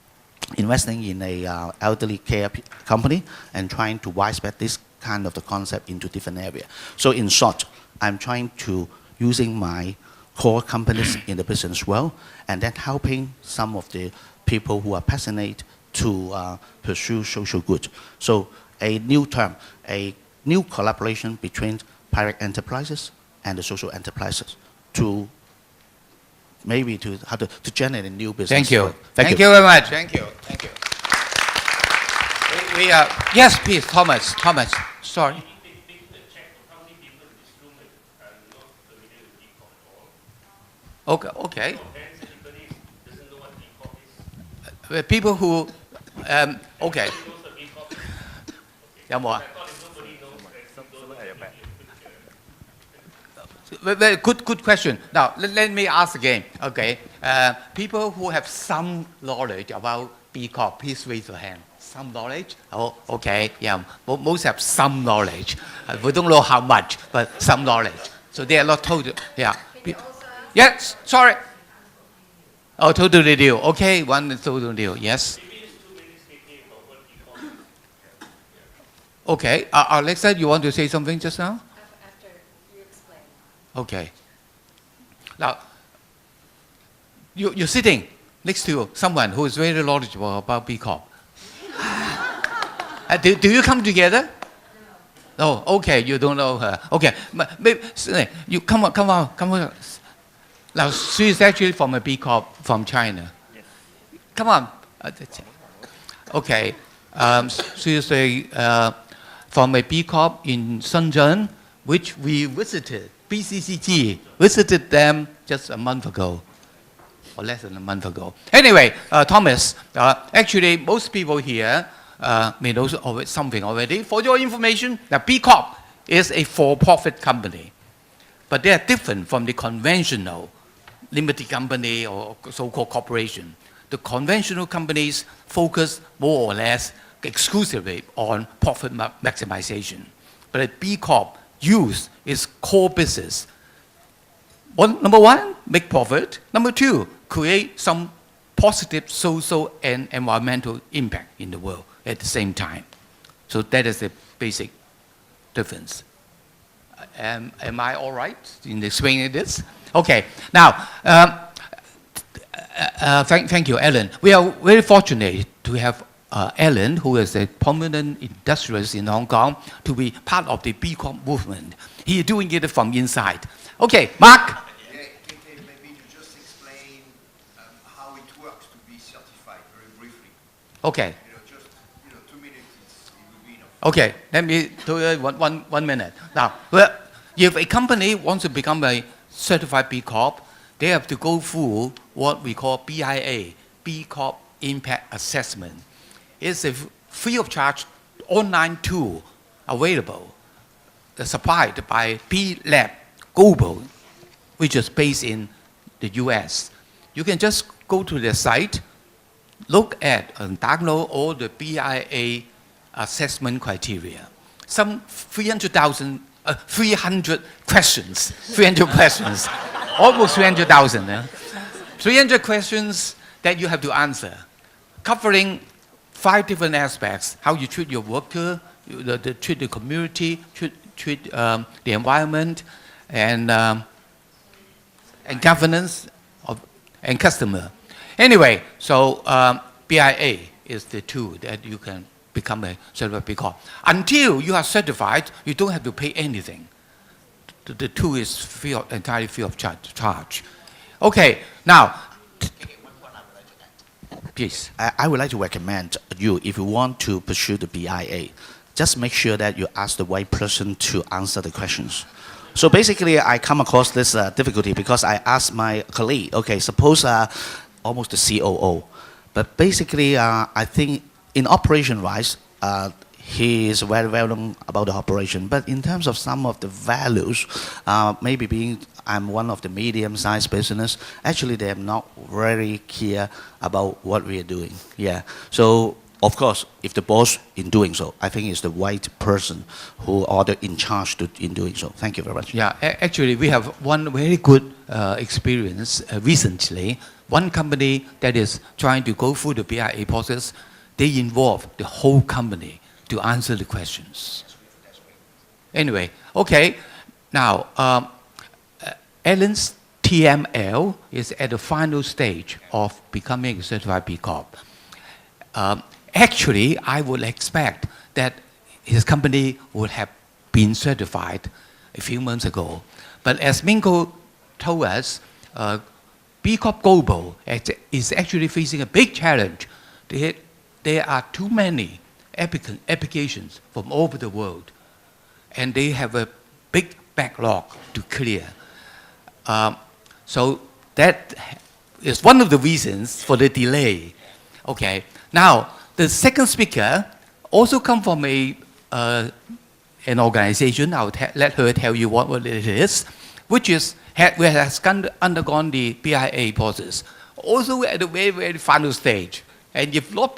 investing in a elderly care company and trying to widespread this kind of the concept into different areas. So in short, I'm trying to using my core companies in the business world and then helping some of the people who are passionate to pursue social good. So a new term, a new collaboration between private enterprises and the social enterprises to maybe to how to generate a new business. Thank you. Thank you. Thank you very much. Thank you. Thank you. Yes, please, Thomas. Thomas, sorry. Okay. Okay. People who, okay. 有冇啊? Very good question. Now, let me ask again. Okay. People who have some knowledge about B Corp, please raise your hand. Some knowledge? Oh, okay. Yeah. Most have some knowledge. We don't know how much, but some knowledge. So they are not total. Yeah. Yes, sorry. Oh, totally new. Okay, one is totally new. Yes. Okay. Alexa, you want to say something just now? After you explain. Okay. Now, you're sitting next to someone who is very knowledgeable about B Corp. Do you come together? No. Oh, okay. You don't know her. Okay. Maybe, you come on. Now, she is actually from a B Corp from China. Yes. Come on. Okay. She is from a B Corp in Shenzhen, which we visited. BCCG visited them just a month ago, or less than a month ago. Anyway, Thomas, actually most people here may know something already. For your information, the B Corp is a for-profit company, but they are different from the conventional limited company or so-called corporation. The conventional companies focus more or less exclusively on profit maximization. But a B Corp use its core business. Number one, make profit. Number two, create some positive social and environmental impact in the world at the same time. So that is the basic difference. Am I all right in explaining this? Okay. Now, thank you, Ellen. We are very fortunate to have Ellen, who is a prominent industrialist in Hong Kong, to be part of the B Corp movement. He is doing it from inside. Okay, Mark. Maybe you just explain how it works to be certified very briefly. Okay. Just 2 minutes. Okay, let me do it one minute. Now, well, if a company wants to become a certified B Corp, they have to go through what we call BIA, B Corp Impact Assessment. It's a free of charge online tool available, supplied by B Lab Global, which is based in the US. You can just go to their site, look at and download all the BIA assessment criteria. Some 300 questions, 300 questions, almost 300,000. 300 questions that you have to answer, covering 5 different aspects: how you treat your worker, treat the community, treat the environment, and governance and customer. Anyway, so BIA is the tool that you can become a certified B Corp. Until you are certified, you don't have to pay anything. The tool is entirely free of charge. Okay, now, please. I would like to recommend you, if you want to pursue the BIA, just make sure that you ask the right person to answer the questions. So basically, I come across this difficulty because I asked my colleague, okay, suppose almost the COO, but basically, I think in operation-wise, he is very well known about the operation. But in terms of some of the values, maybe being I'm one of the medium-sized business, actually they are not very clear about what we are doing. Yeah. So of course, if the boss in doing so, I think is the right person who are in charge in doing so. Thank you very much. Yeah, actually we have one very good experience recently. One company that is trying to go through the BIA process, they involve the whole company to answer the questions. Anyway, okay, now Alan's TML is at the final stage of becoming a certified B Corp. Actually, I would expect that his company would have been certified a few months ago. But as Minko told us, B Corp Global is actually facing a big challenge. There are too many applications from all over the world, and they have a big backlog to clear. So that is one of the reasons for the delay. Okay. Now, the second speaker also come from an organization. I'll let her tell you what it is, which has undergone the BIA process, also at the very, very final stage. And if not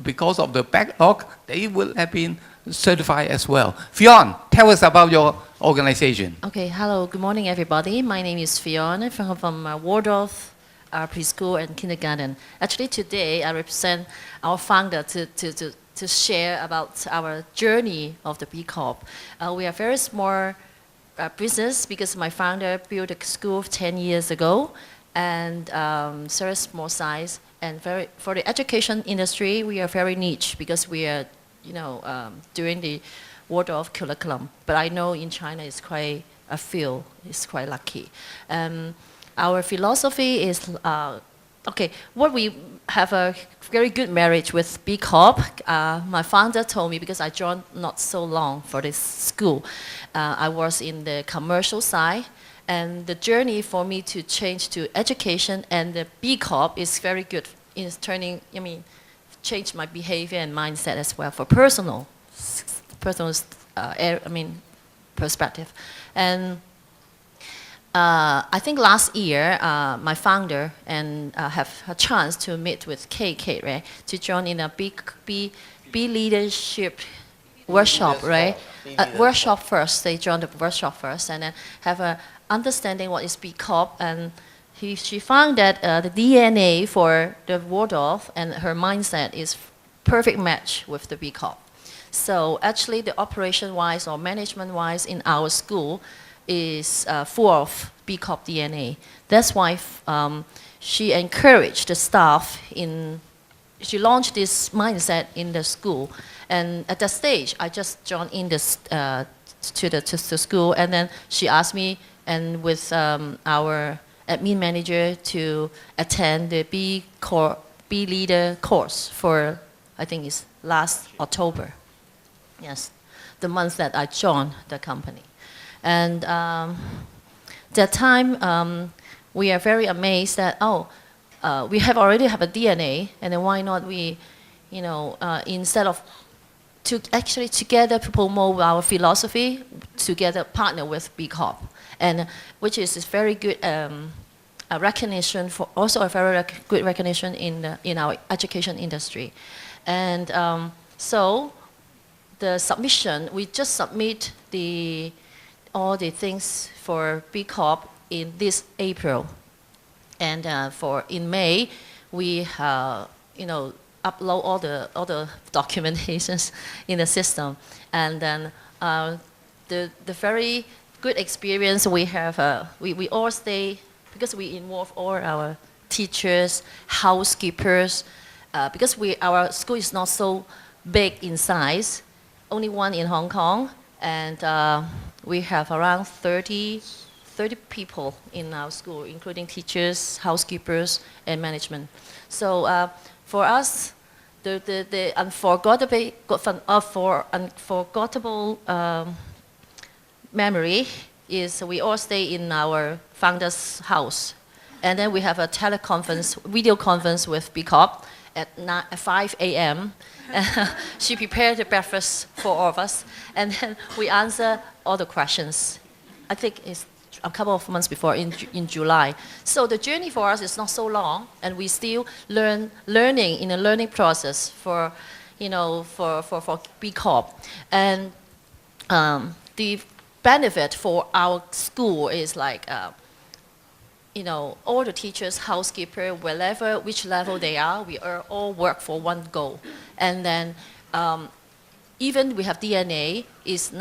because of the backlog, they will have been certified as well. Fionn, tell us about your organization. Okay, hello, good morning everybody. My name is Fionn from Waldorf Preschool and Kindergarten. Actually today I represent our founder to share about our journey of the B Corp. We are very small business because my founder built a school 10 years ago, and very small size. And for the education industry, we are very niche because we are, doing the Waldorf curriculum. But I know in China it's quite a field. It's quite lucky. Our philosophy is what we have a very good marriage with B Corp. My founder told me, because I joined not so long for this school, I was in the commercial side. And the journey for me to change to education and the B Corp is very good in change my behavior and mindset as well for personal perspective. And I think last year, my founder and have a chance to meet with KK, right, to join in a B leadership workshop, right? Workshop first. They joined the workshop first, and then have a understanding what is B Corp, and she found that the DNA for the Waldorf and her mindset is perfect match with the B Corp. So actually the operation-wise or management-wise in our school is full of B Corp DNA. That's why she encouraged the staff she launched this mindset in the school. And at that stage, I just joined in this to the school, and then she asked me and with our admin manager to attend the B Leader course for, I think it's last October. Yes, the month that I joined the company. And that time, we are very amazed that, we already have a DNA, and then why not we, instead of actually together to promote our philosophy, together partner with B Corp, and which is very good a recognition for, also a very good recognition in our education industry. And so the submission, we just submit all the things for B Corp in this April. And in May, we upload all the documentations in the system. And then the very good experience we have, we all stay, because we involve all our teachers, housekeepers, because our school is not so big in size, only one in Hong Kong, and we have around 30 people in our school, including teachers, housekeepers, and management. So for us, the unforgettable memory is we all stay in our founder's house. And then we have a video conference with B Corp at 5 a.m. She prepared the breakfast for all of us. And then we answer all the questions. I think it's a couple of months before, in July. So the journey for us is not so long, and we still learning in a learning process for B Corp. And the benefit for our school is like, all the teachers, housekeeper, which level they are, we all work for one goal. And then even we have DNA, is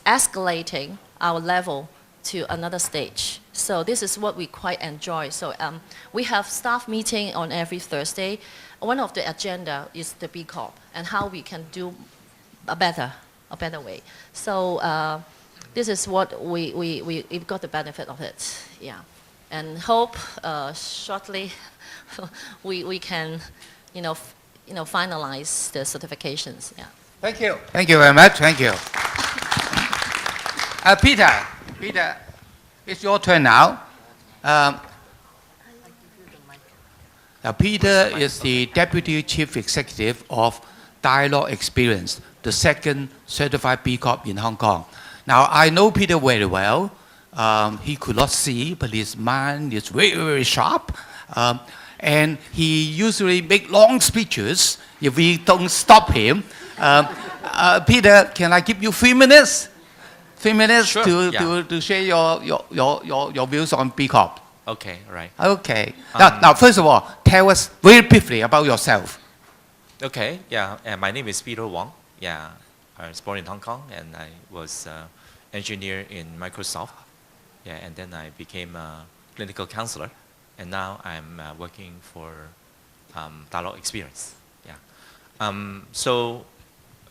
escalating our level to another stage. So this is what we quite enjoy. So we have staff meeting on every Thursday. One of the agenda is the B Corp and how we can do a better way. So this is what we've got the benefit of it. Yeah, and hope shortly we can finalize the certifications. Yeah. Thank you. Thank you very much. Thank you. Peter, it's your turn now. Now, Peter is the Deputy Chief Executive of Dialogue Experience, the second certified B Corp in Hong Kong. Now, I know Peter very well. He could not see, but his mind is very, very sharp. And he usually makes long speeches if we don't stop him. Peter, can I give you 3 minutes? 3 minutes Sure, to share your views on B Corp. Okay, right. Okay. Now, first of all, tell us very briefly about yourself. Okay, yeah. My name is Peter Wong. Yeah, I was born in Hong Kong, and I was engineer in Microsoft. Yeah, and then I became a clinical counselor, and now I'm working for Dialogue Experience. Yeah.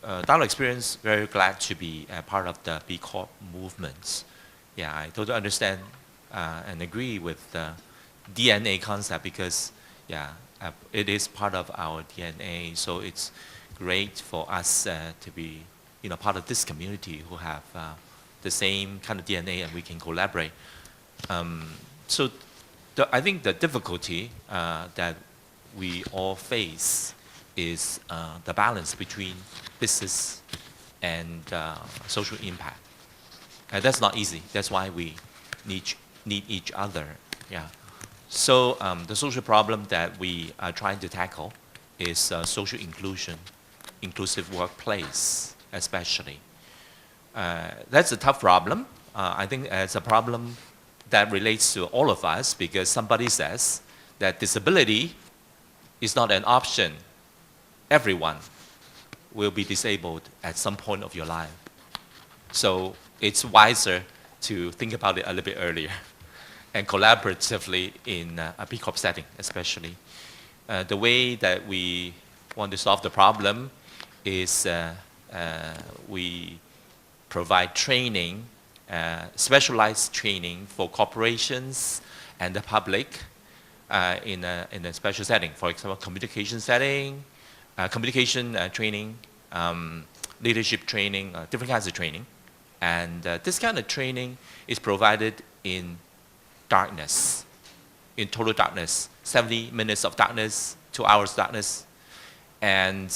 Dialogue Experience, very glad to be a part of the B Corp movement. Yeah, I totally understand and agree with the DNA concept because, yeah, it is part of our DNA. So it's great for us to be, part of this community who have the same kind of DNA, and we can collaborate. I think the difficulty that we all face is the balance between business and social impact. That's not easy. That's why we need each other. Yeah. So the social problem that we are trying to tackle is social inclusion, inclusive workplace, especially. That's a tough problem. I think it's a problem that relates to all of us because somebody says that disability is not an option. Everyone will be disabled at some point of your life. So it's wiser to think about it a little bit earlier and collaboratively in a B Corp setting, especially. The way that we want to solve the problem is we provide training, specialized training for corporations and the public in a special setting. For example, communication setting, communication training leadership training, different kinds of training. And this kind of training is provided in darkness, in total darkness, 70 minutes of darkness, 2 hours darkness. And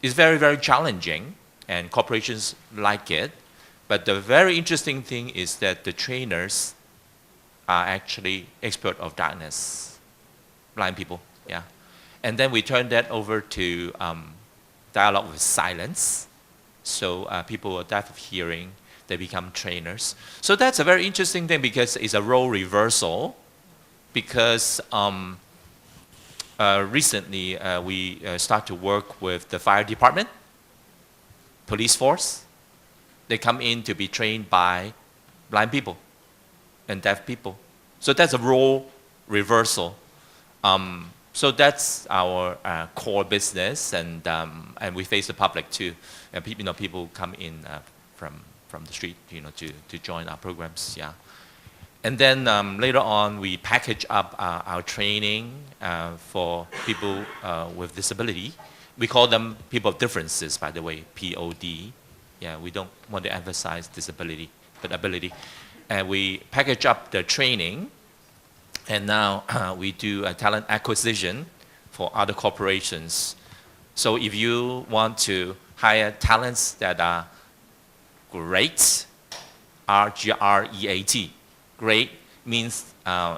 it's very, very challenging, and corporations like it. But the very interesting thing is that the trainers are actually expert of darkness, blind people, yeah. And then we turn that over to dialogue with silence. So people who are deaf of hearing, they become trainers. So that's a very interesting thing because it's a role reversal. Because recently we start to work with the fire department, police force. They come in to be trained by blind people and deaf people. So that's a role reversal. So that's our core business, and we face the public too. And people come in from the street, to join our programs. Yeah. And then later on, we package up our training for people with disability. We call them people of differences, by the way, POD. Yeah, we don't want to emphasize disability, but ability. And we package up the training, and now we do talent acquisition for other corporations. So if you want to hire talents that are great, R-G-R-E-A-T, great means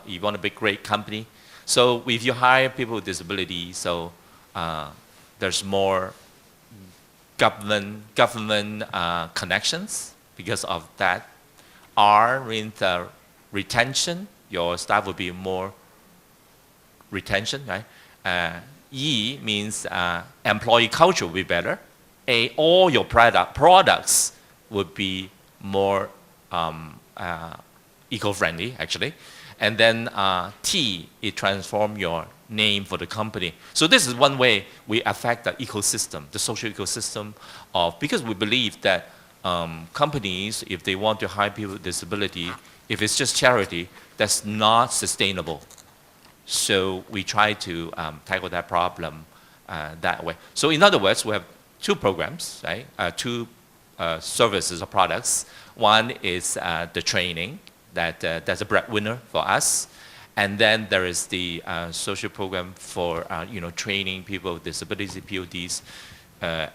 you want to be a great company. So if you hire people with disabilities, so there's more government connections because of that. R means retention. Your staff will be more retention, right? E means employee culture will be better. A, all your products would be more eco-friendly, actually. And then T, it transforms your name for the company. So this is one way we affect the ecosystem, the social ecosystem because we believe that companies, if they want to hire people with disability, if it's just charity, that's not sustainable. So we try to tackle that problem that way. So in other words, we have two programs, right? Two services or products. One is the training, that's a breadwinner for us. And then there is the social program for training people with disabilities, PODs,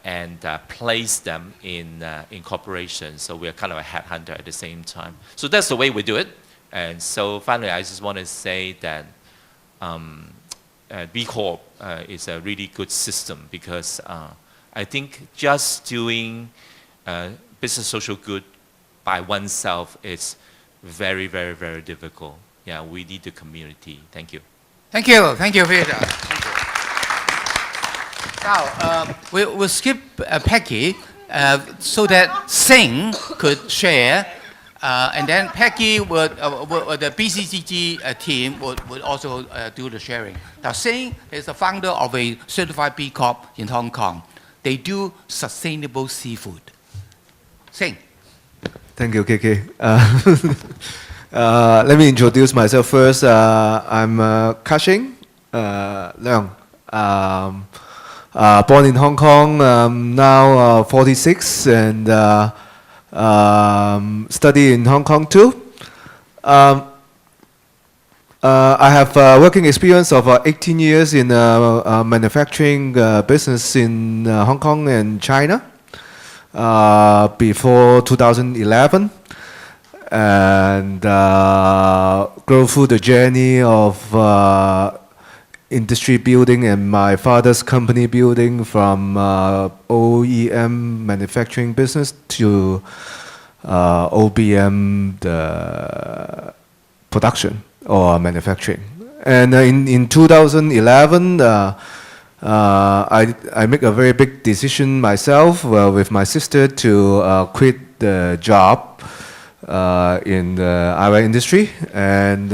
and place them in corporations. So we're kind of a headhunter at the same time. So that's the way we do it. And so finally, I just want to say that B Corp is a really good system because I think just doing business social good by oneself is very, very, very difficult. Yeah, we need the community. Thank you. Thank you, Peter. Now, we'll skip Peggy so that Singh could share, and then Peggy would, the BCCG team would also do the sharing. Now, Singh is the founder of a certified B Corp in Hong Kong. They do sustainable seafood. Singh. Thank you, KK. Let me introduce myself first. I'm Ka-shing Leung. Born in Hong Kong, now 46, and study in Hong Kong too. I have working experience of 18 years in manufacturing business in Hong Kong and China before 2011. And go through the journey of industry building and my father's company building from OEM manufacturing business to OBM, the production or manufacturing. And in 2011, I make a very big decision myself with my sister to quit the job in the eyewear industry and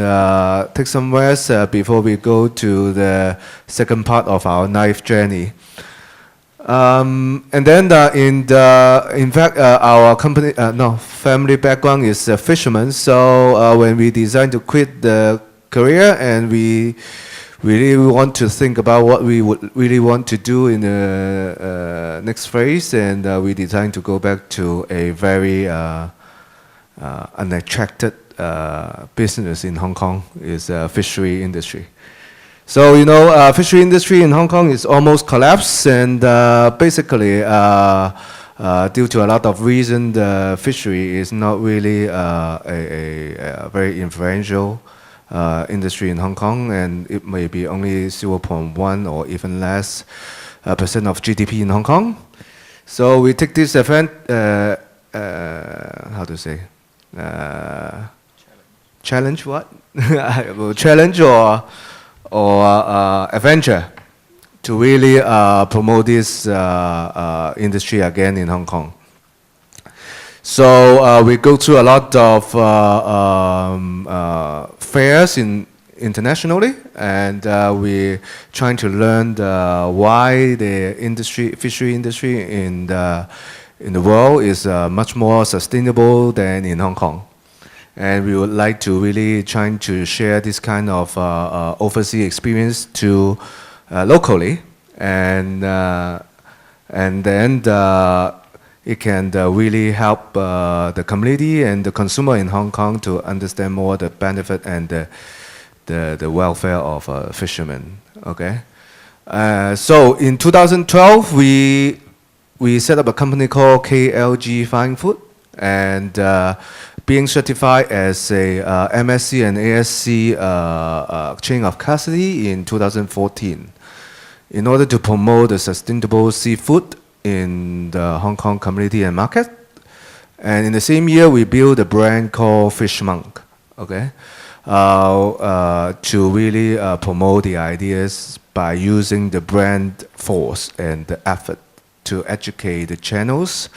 take some rest before we go to the second part of our life journey. And then in fact, our company, family background is a fisherman. So when we decided to quit the career and we we really want to think about what we would really want to do in the next phase, and we decided to go back to a very unattracted business in Hong Kong, is fishery industry. So, you know, fishery industry in Hong Kong is almost collapsed, and basically, due to a lot of reasons, the fishery is not really a very influential industry in Hong Kong, and it may be only 0.1 or even less % of GDP in Hong Kong. So we take this event, how to say, challenge what? Challenge or adventure to really promote this industry again in Hong Kong. So we go through a lot of fairs internationally, and we trying to learn why the fishery industry in the world is much more sustainable than in Hong Kong. And we would like to really trying to share this kind of overseas experience to locally, and then it can really help the community and the consumer in Hong Kong to understand more the benefit and the welfare of fishermen. Okay, so in 2012 we set up a company called KLG Fine Food, and being certified as a MSC and ASC chain of custody in 2014 in order to promote the sustainable seafood in the Hong Kong community and market. And in the same year, we built a brand called Fish Monk, okay, to really promote the ideas by using the brand force and the effort to educate the channels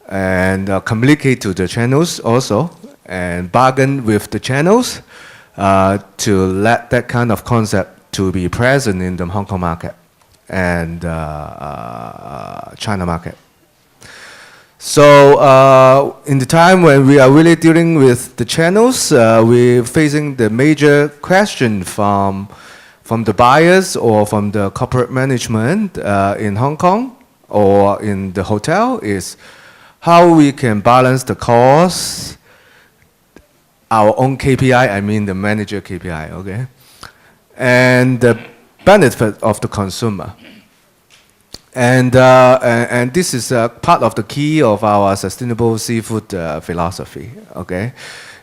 and communicate to the channels also, and bargain with the channels to let that kind of concept to be present in the Hong Kong market and China market. So in the time when we are really dealing with the channels, we're facing the major question from the buyers or from the corporate management in Hong Kong or in the hotel is how we can balance the cost, our own KPI, I mean the manager KPI, okay, and the benefit of the consumer. And this is part of the key of our sustainable seafood philosophy, okay.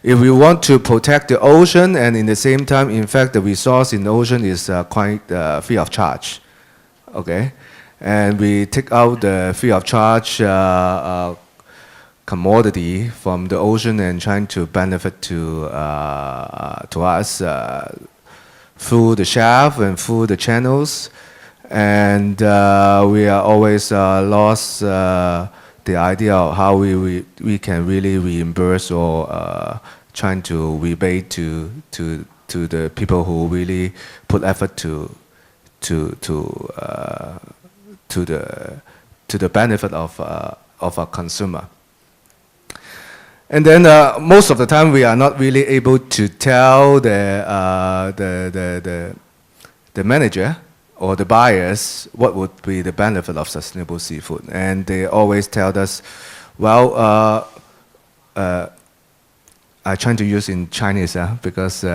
If we want to protect the ocean, and in the same time, in fact, the resource in the ocean is quite free of charge, okay. And we take out the free of charge commodity from the ocean and trying to benefit to us through the shelf and through the channels. And we are always lost the idea of how we can really reimburse or trying to rebate to the people who really put effort to the benefit of a consumer. And then most of the time we are not really able to tell the manager or the buyers what would be the benefit of sustainable seafood. And they always tell us, well, I try to use in Chinese because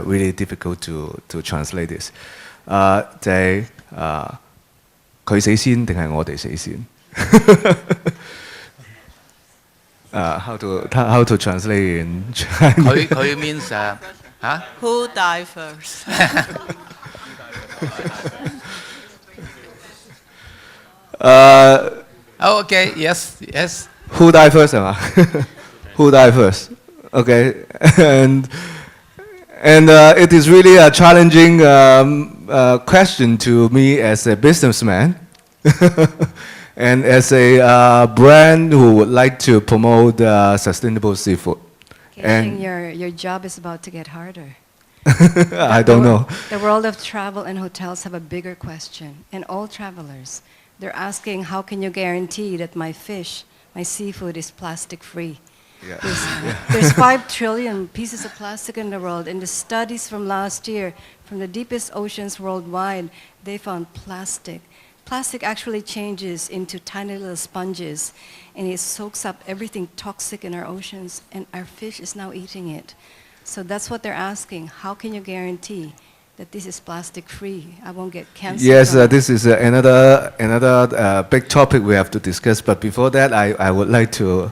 really difficult to translate this. 就係佢死先定係我哋死先？How to translate in Chinese? 佢 means Who died first? Oh, okay. Yes. Who died first? Who died first? Okay, and it is really a challenging question to me as a businessman. And as a brand who would like to promote sustainable seafood. And your job is about to get harder. I don't know. The world of travel and hotels have a bigger question. And all travelers, they're asking, how can you guarantee that my fish, my seafood is plastic free? Yeah. There's 5 trillion pieces of plastic in the world, and the studies from last year, from the deepest oceans worldwide, they found plastic. Plastic actually changes into tiny little sponges, and it soaks up everything toxic in our oceans, and our fish is now eating it. So that's what they're asking. How can you guarantee that this is plastic-free? I won't get cancer. Yes, this is another big topic we have to discuss. But before that, I would like to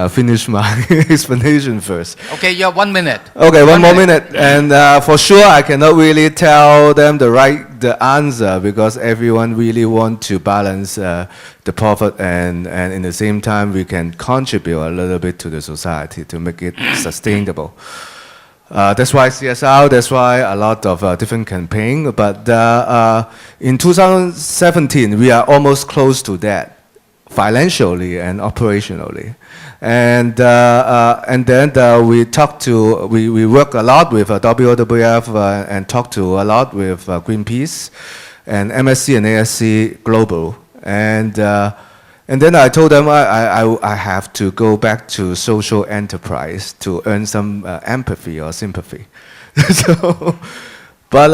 finish my explanation first. Okay, you have 1 minute. Okay, one more minute. And for sure, I cannot really tell them the answer because everyone really want to balance the profit and in the same time we can contribute a little bit to the society to make it sustainable. That's why CSR, that's why a lot of different campaign. But in 2017, we are almost close to that, financially and operationally. And then we work a lot with WWF and talk to a lot with Greenpeace and MSC and ASC Global. And then I told them I have to go back to social enterprise to earn some empathy or sympathy. But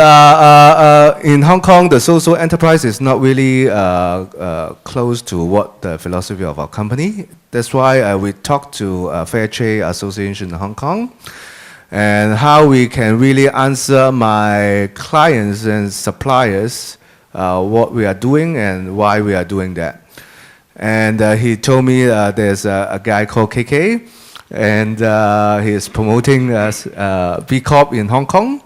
in Hong Kong, the social enterprise is not really close to what the philosophy of our company. That's why we talked to Fair Trade Association in Hong Kong and how we can really answer my clients and suppliers what we are doing and why we are doing that. And he told me there's a guy called KK, and he's promoting B Corp in Hong Kong.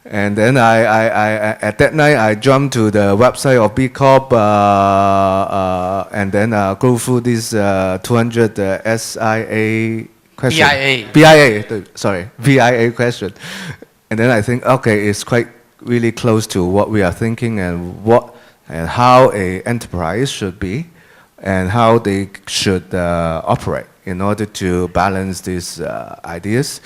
And then at that night, I jumped to the website of B Corp and then go through this 200 SIA question. BIA question. And then I think, okay, it's quite really close to what we are thinking and how a enterprise should be, and how they should operate in order to balance these ideas.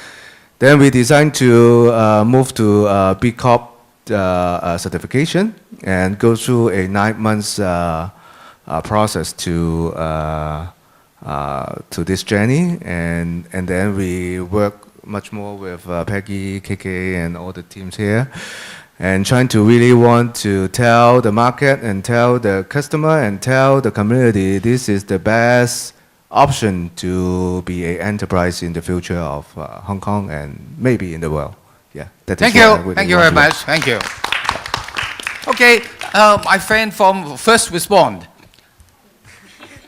Then we decided to move to B Corp certification and go through a 9 months process to this journey. And then we work much more with Peggy, KK, and all the teams here, and trying to really want to tell the market and tell the customer and tell the community this is the best option to be an enterprise in the future of Hong Kong and maybe in the world. Yeah, that is Thank you. Thank you very much. Thank you. Okay, my friend from First Respond.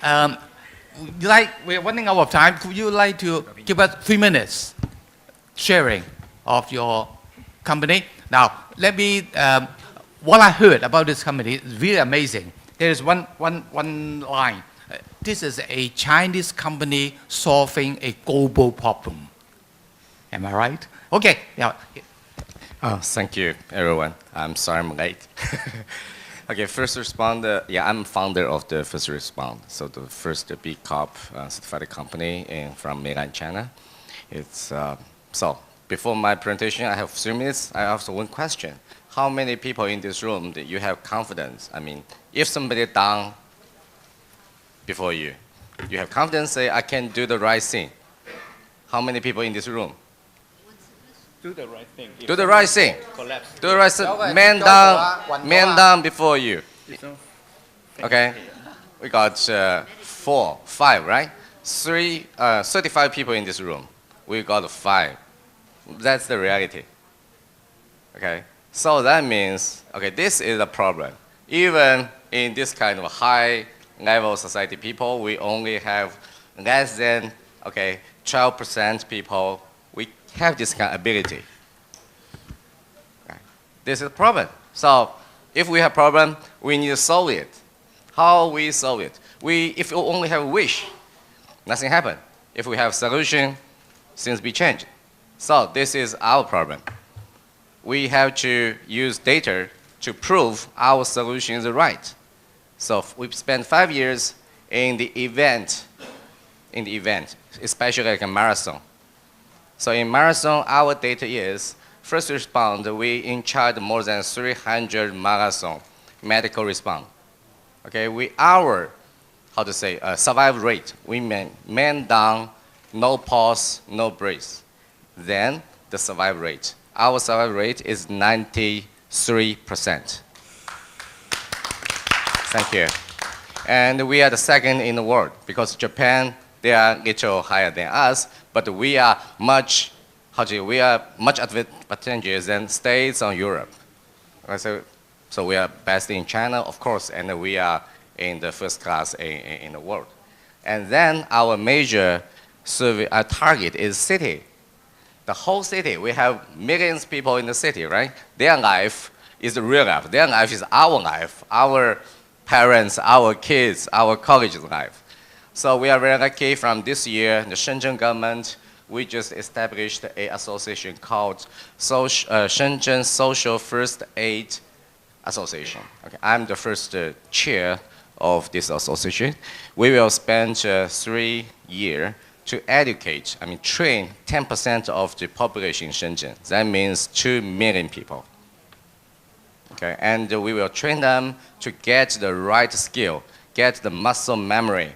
We're running out of time. Would you like to give us 3 minutes sharing of your company? Now, let me, what I heard about this company is really amazing. There is one line. This is a Chinese company solving a global problem. Am I right? Okay. Yeah. Oh, thank you, everyone. I'm sorry I'm late. Okay, First Respond, I'm founder of the First Respond. So the first B Corp certified company from mainland China. It's, so before my presentation, I have 3 minutes. I ask one question. How many people in this room that you have confidence? I mean, if somebody down before you, you have confidence, say, I can do the right thing. How many people in this room? Do the right thing. Do the right thing. Collapse. Do the right thing. Man down before you. Okay? We got 4, 5, right? 35 people in this room. We got 5. That's the reality. Okay? So that means, okay, this is a problem. Even in this kind of high-level society people, we only have less than, 12% people, we have this kind of ability. Okay. This is a problem. So if we have a problem, we need to solve it. How we solve it? If we only have a wish, nothing happens. If we have a solution, things be changed. So this is our problem. We have to use data to prove our solution is right. So we've spent 5 years in the event, especially like a marathon. So in marathon, our data is, First Respond, we in charge more than 300 marathon medical response. Okay, our survival rate, we man down no pause, no breath. Then the survival rate. Our survival rate is 93%. Thank you. And we are the second in the world because Japan, they are a little higher than us, but we are much advantageous than states on Europe. So we are best in China, of course, and we are in the first class in the world. And then our major survey, our target is city. The whole city, we have millions of people in the city, right? Their life is the real life. Their life is our life, our parents, our kids, our college life. So we are very lucky from this year, the Shenzhen government, we just established an association called Shenzhen Social First Aid Association. Okay, I'm the first chair of this association. We will spend 3 years to educate, train 10% of the population in Shenzhen. That means 2 million people. Okay, and we will train them to get the right skill, get the muscle memory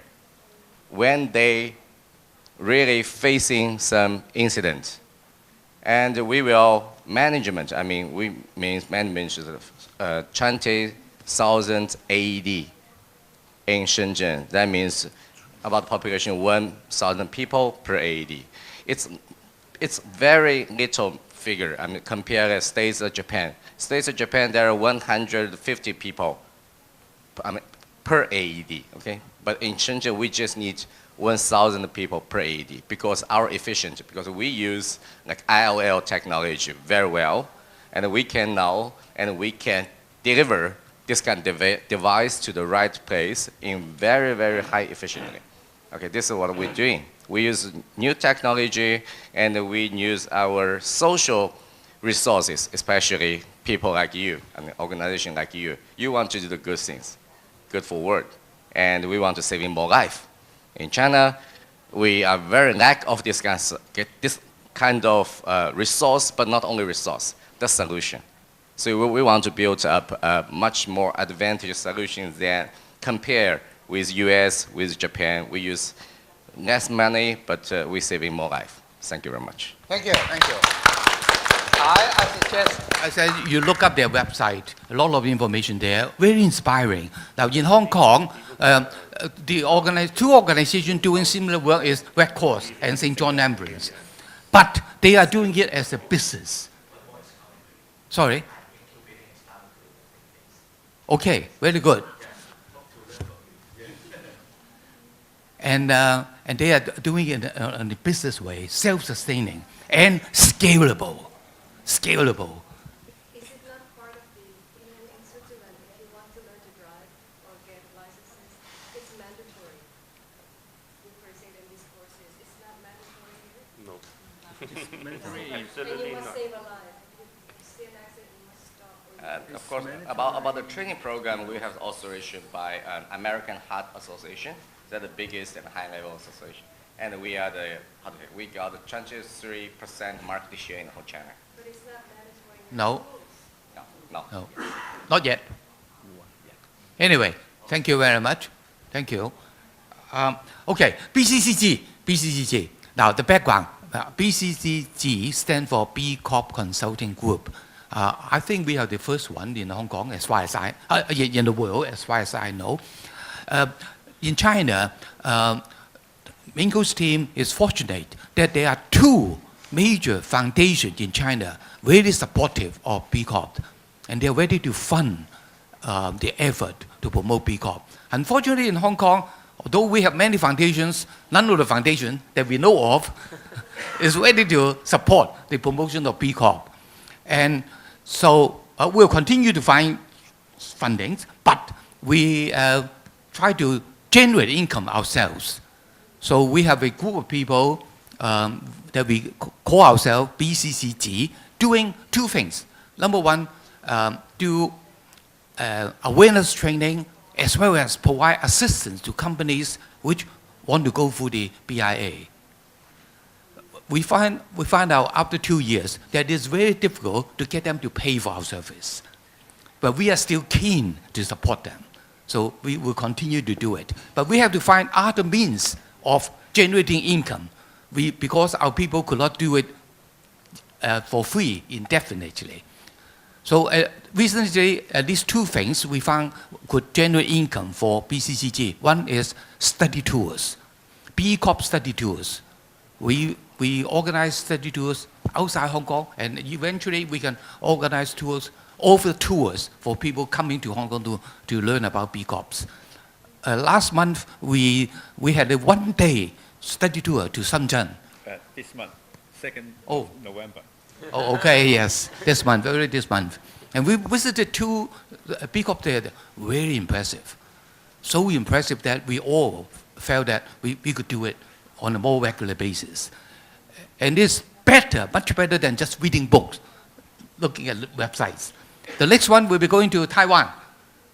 when they really facing some incident. And we will management, we mean management 20,000 AED in Shenzhen. That means about population 1,000 people per AED. It's very little figure. Compare the states of Japan. States of Japan, there are 150 people per AED, okay? But in Shenzhen, we just need 1,000 people per AED because because we use like ILL technology very well, and we can now, and we can deliver this kind of device to the right place in very, very high efficiently. Okay, this is what we're doing. We use new technology and we use our social resources, especially people like you, organization like you. You want to do the good things, good for world, and we want to save more life. In China, we are very lack of this kind of resource, but not only resource, the solution. So we want to build up a much more advantageous solution than compare with US, with Japan. We use less money, but we're saving more life. Thank you very much. Thank you, thank you. I suggest, I said you look up their website, a lot of information there, very inspiring. Now in Hong Kong, two organizations doing similar work is Red Cross and St. John Ambulance. But they are doing it as a business. Sorry? Okay, very good. And they are doing it in a business way, self-sustaining and scalable. Scalable. Is it not part of the, in Switzerland, if you want to learn to drive or get licenses, it's mandatory. For example, in these courses, it's not mandatory here? No. It's mandatory, absolutely you must not. save a life. If you see an accident, you must stop. Of course, about the training program, we have authorization by American Heart Association. They're the biggest and high-level association. And we are we got 23% market share in the whole China. But it's not mandatory. No. No. Not yet. Anyway, thank you very much. Thank you. Okay, BCCG. Now the background. BCCG stands for B Corp Consulting Group. I think we are the first one in Hong Kong, as far as in the world, as far as I know. In China, Minko's team is fortunate that there are 2 major foundations in China really supportive of B Corp, and they're ready to fund the effort to promote B Corp. Unfortunately, in Hong Kong, although we have many foundations, none of the foundations that we know of is ready to support the promotion of B Corp. And so we'll continue to find fundings, but we try to generate income ourselves. So we have a group of people that we call ourselves BCCG, doing 2 things. Number one, do awareness training as well as provide assistance to companies which want to go through the BIA. We find out after 2 years that it's very difficult to get them to pay for our service. But we are still keen to support them. So we will continue to do it. But we have to find other means of generating income because our people could not do it for free indefinitely. So recently, these two things we found could generate income for BCCG. One is study tours, B Corp study tours. We organize study tours outside Hong Kong, and eventually we can organize tours, over tours for people coming to Hong Kong to learn about B Corps. Last month, we had a one-day study tour to Shenzhen. This month, 2nd November. Oh, okay, yes, this month, early this month. And we visited two B Corp there, very impressive. So impressive that we all felt that we could do it on a more regular basis. And it's better, much better than just reading books, looking at websites. The next one, we'll be going to Taiwan.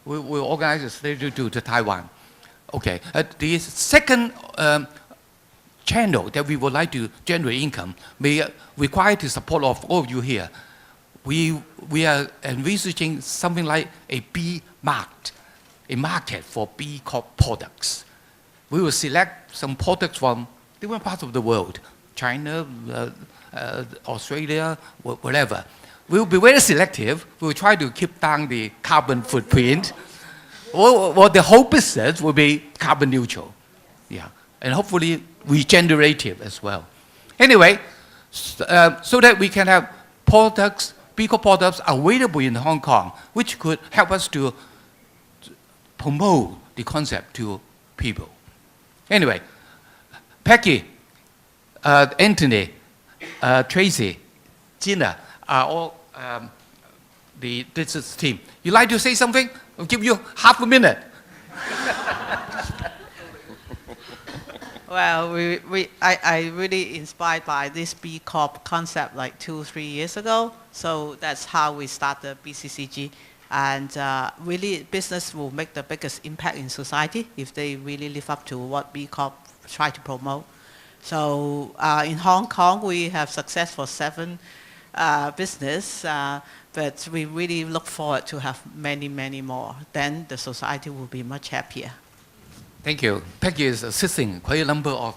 We'll organize a study tour to Taiwan. Okay, the second channel that we would like to generate income may require the support of all of you here. We are envisaging something like a B market, a market for B Corp products. We will select some products from different parts of the world, China, Australia, whatever. We will be very selective. We will try to keep down the carbon footprint. Well, the whole business will be carbon neutral, yeah, and hopefully regenerative as well. Anyway, so that we can have products, B Corp products available in Hong Kong, which could help us to promote the concept to people. Anyway, Peggy, Anthony, Tracy, Gina are all the business team. You like to say something? I'll give you half a minute. Well, I really inspired by this B Corp concept like 2-3 years ago. So that's how we started BCCG. And really, business will make the biggest impact in society if they really live up to what B Corp try to promote. So in Hong Kong, we have success for 7 business, but we really look forward to have many, many more. Then the society will be much happier. Thank you. Peggy is assisting quite a number of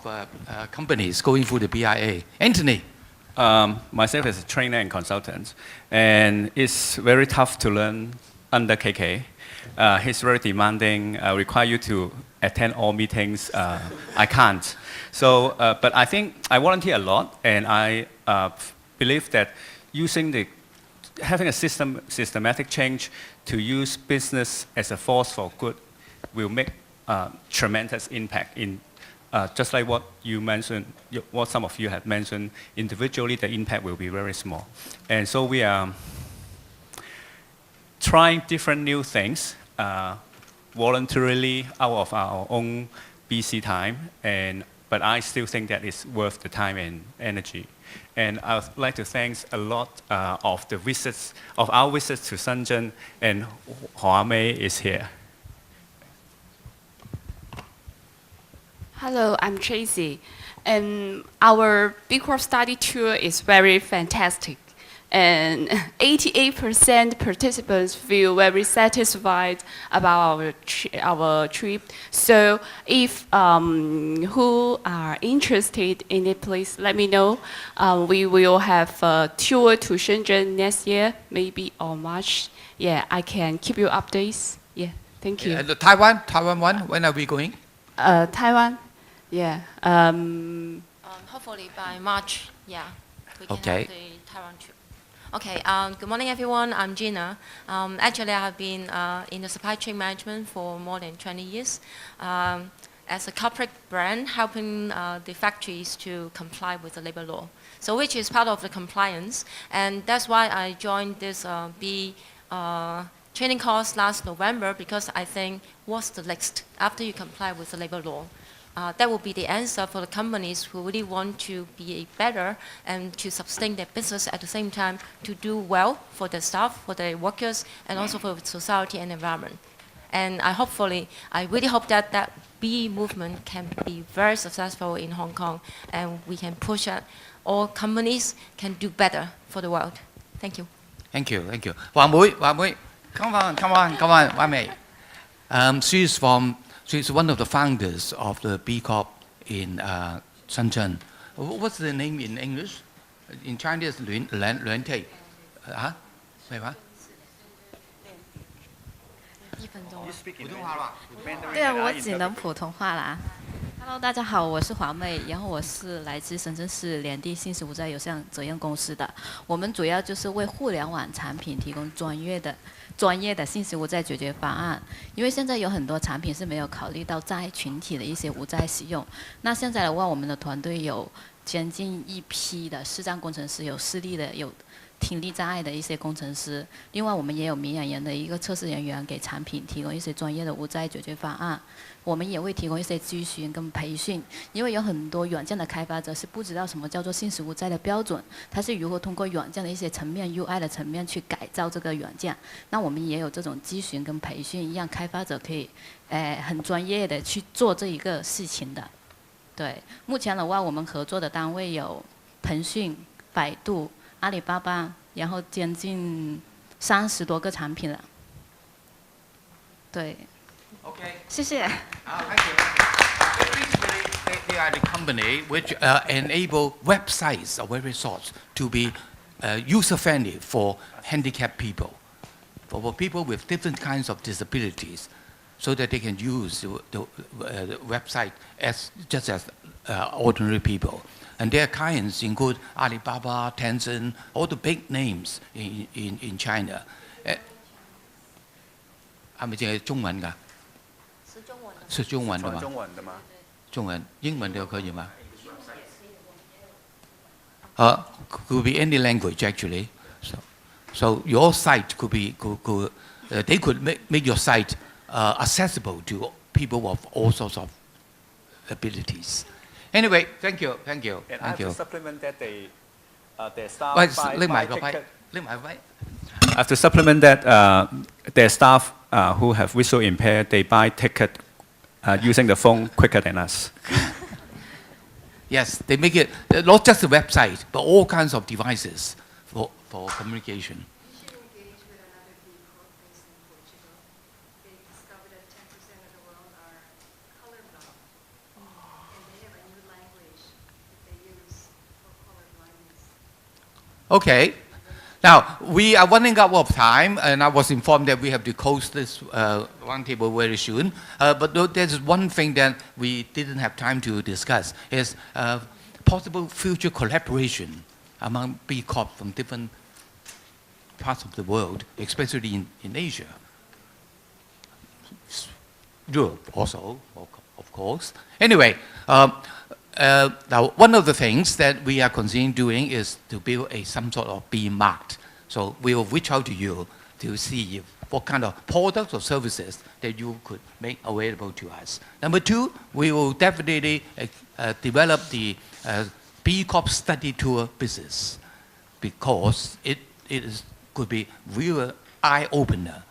companies going through the BIA. Anthony. Myself as a trainer and consultant, and it's very tough to learn under KK. He's very demanding, require you to attend all meetings. I can't. So, but I think I volunteer a lot, and I believe that having a systematic change to use business as a force for good will make tremendous impact in just like what you mentioned, what some of you have mentioned, individually the impact will be very small. And so we are trying different new things voluntarily out of our own busy time, but I still think that it's worth the time and energy. And I would like to thank a lot of our visits to Shenzhen, and Hua Mei is here. Hello, I'm Tracy, and our B Corp study tour is very fantastic, and 88% participants feel very satisfied about our trip. So if who are interested in it, please let me know. We will have a tour to Shenzhen next year, maybe on March. Yeah, I can keep you updates. Yeah, thank you. And the Taiwan one, when are we going? Taiwan. Yeah. Hopefully by March, yeah. We can Okay. have the Taiwan trip. Okay, good morning everyone, I'm Gina. Actually I have been in the supply chain management for more than 20 years. As a corporate brand, helping the factories to comply with the labor law. So which is part of the compliance, and that's why I joined this training course last November, because I think what's the next after you comply with the labor law? That will be the answer for the companies who really want to be better and to sustain their business at the same time to do well for their staff, for their workers, and also for society and environment. And I really hope that that B movement can be very successful in Hong Kong, and we can push that all companies can do better for the world. Thank you. Thank you, thank you. Hoàng Bùi, come on, Hoàng Mei. She's one of the founders of the B Corp in Shenzhen. What's the name in English? In Chinese, 轮替。啊？咩话？对啊，我只能普通话啦。Hello， 大家好，我是华妹，然后我是来自深圳市联地信息无债有限责任公司的。我们主要就是为互联网产品提供专业的信息无债解决方案。因为现在有很多产品是没有考虑到债群体的一些无债使用。那现在的话，我们的团队有将近一批的视障工程师，有视力的，有听力障碍的一些工程师，另外我们也有明眼人的一个测试人员，给产品提供一些专业的无债解决方案。我们也会提供一些咨询跟培训，因为有很多软件的开发者是不知道什么叫做信息无债的标准，它是如何通过软件的一些层面 UI 的层面去改造这个软件。那我们也有这种咨询跟培训，让开发者可以很专业的去做这一个事情的。对，目前的话，我们合作的单位有腾讯、百度、阿里巴巴，然后将近30多个产品了。对。Okay. 谢谢。Thank you. Basically, they are the company which enable websites of every sort to be user-friendly for handicapped people, for people with different kinds of disabilities, so that they can use the website just as ordinary people. And their clients include Alibaba, Tencent, all the big names in China. 係咪淨係中文㗎？是中文的嗎？中文的嗎？中文，英文都可以嗎？Could be any language actually. So your site could be they could make your site accessible to people of all sorts of abilities. Anyway, thank you. And I have to supplement that their staff buy ticket. I have to supplement that their staff who have visual impaired, they buy ticket using the phone quicker than us. Yes, they make it not just a website, but all kinds of devices for communication. Okay. Now, we are running out of time, and I was informed that we have to close this roundtable very soon. But there's one thing that we didn't have time to discuss, is possible future collaboration among B Corp from different parts of the world, especially in Asia. Europe also, of course. Anyway, now, one of the things that we are considering doing is to build some sort of B market. So we will reach out to you to see what kind of products or services that you could make available to us. Number two, we will definitely develop the B Corp study tour business, because it could be real eye-opener.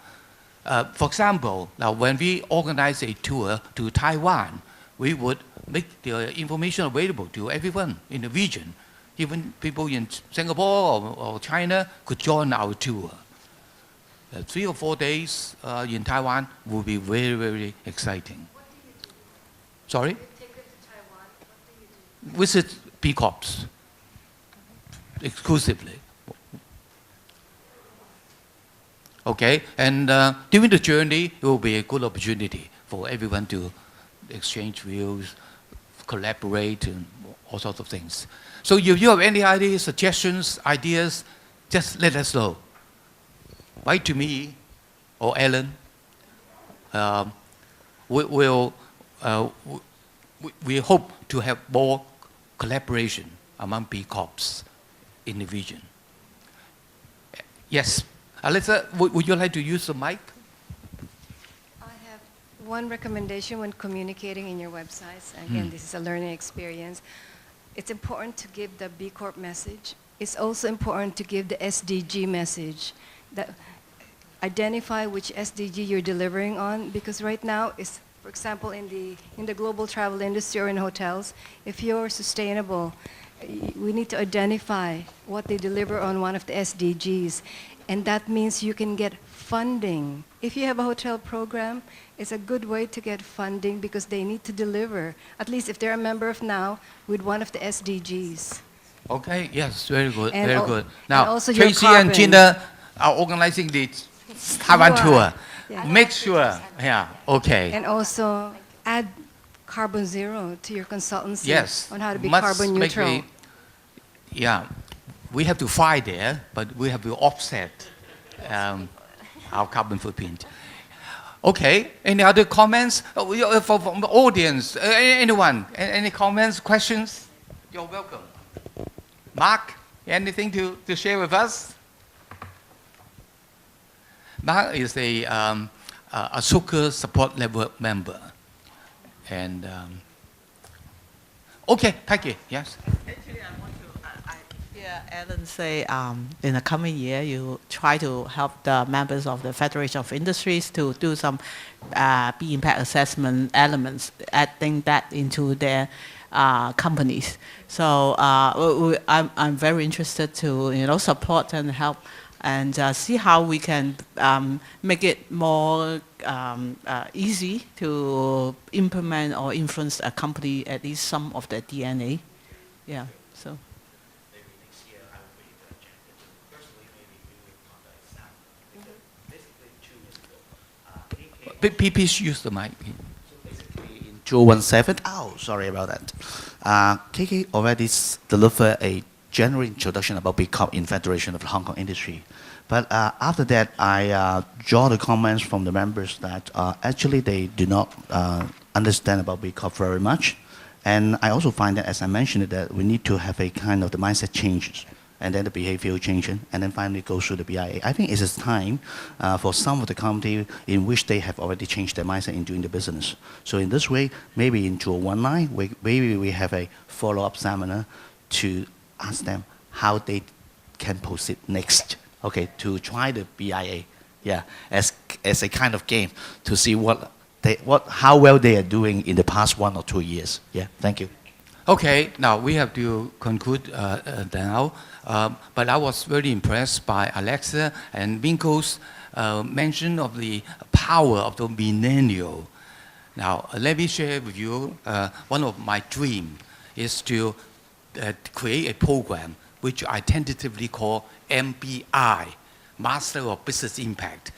For example, now when we organize a tour to Taiwan, we would make the information available to everyone in the region. Even people in Singapore or China could join our tour. 3 or 4 days in Taiwan will be very, very exciting. Sorry? Visit B Corps exclusively. Okay, and during the journey, it will be a good opportunity for everyone to exchange views, collaborate, and all sorts of things. So if you have any ideas, suggestions, ideas, just let us know. Write to me or Ellen. We hope to have more collaboration among B Corps in the region. Yes, Alyssa, would you like to use the mic? One recommendation when communicating in your websites, again, this is a learning experience. It's important to give the B Corp message. It's also important to give the SDG message. That identify which SDG you're delivering on, because right now, for example, in the global travel industry or in hotels, if you're sustainable, we need to identify what they deliver on one of the SDGs. And that means you can get funding. If you have a hotel program, it's a good way to get funding because they need to deliver, at least if they're a member of now, with one of the SDGs. Okay, yes, very good, And very good. Now, also your Tracy and carbon. Gina are organizing the Taiwan You tour. are. Yeah. Make sure, yeah, okay. And also add carbon zero to your consultancy Yes. on how to be must carbon make neutral. yeah, we have to fight there, but we have to offset our carbon footprint. Okay, any other comments? From the audience, anyone? Any comments, questions? You're welcome. Mark, anything to share with us? Mark is a soccer support network member. And okay, thank you. Yes. Actually, I want to hear Alan say in the coming year you try to help the members of the Federation of Industries to do some B impact assessment elements, adding that into their companies. So I'm very interested to support and help and see how we can make it more easy to implement or influence a company, at least some of the DNA. Yeah, so. Maybe next year I will read the agenda. Personally, maybe we will contact staff. Basically, 2 years ago, Please use the mic. So basically in 2017, oh, sorry about that. KK already delivered a general introduction about B Corp in Federation of the Hong Kong Industry. But after that, I draw the comments from the members that actually they do not understand about B Corp very much. And I also find that, as I mentioned, that we need to have a kind of the mindset changes, and then the behavioral change, and then finally go through the BIA. I think it is time for some of the company in which they have already changed their mindset in doing the business. So in this way, maybe in 2019, maybe we have a follow-up seminar to ask them how they can proceed next, okay, to try the BIA, yeah, as a kind of game to see how well they are doing in the past 1 or 2 years. Yeah, thank you. Okay, now we have to conclude now. But I was very impressed by Alexa and Minko's mention of the power of the millennial. Now, let me share with you one of my dreams is to create a program which I tentatively call MBI, Master of Business Impact,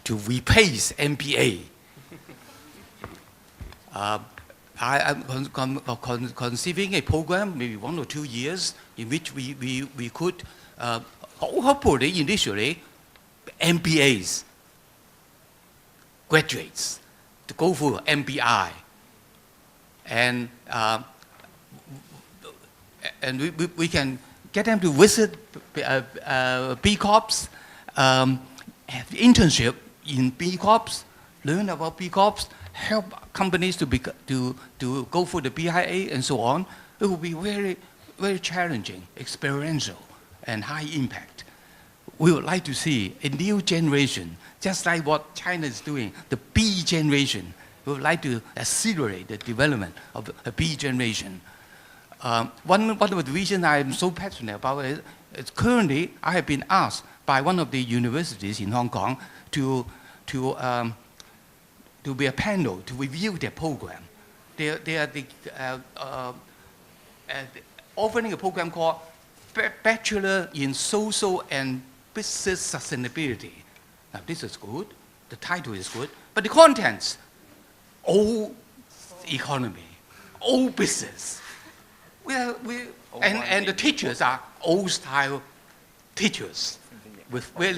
to replace MBA. I'm conceiving a program, maybe 1 or 2 years, in which we could, hopefully, initially, MBAs, graduates, to go for MBI. And we can get them to visit B Corps, have internship in B Corps, learn about B Corps, help companies to go for the BIA and so on. It will be very, very challenging, experiential, and high impact. We would like to see a new generation, just like what China is doing, the B generation. We would like to accelerate the development of a B generation. One of the reasons I am so passionate about it is currently I have been asked by one of the universities in Hong Kong to be a panel to review their program. They are offering a program called Bachelor in Social and Business Sustainability. Now this is good, the title is good, but the contents, old economy, old business. And the teachers are old style teachers with very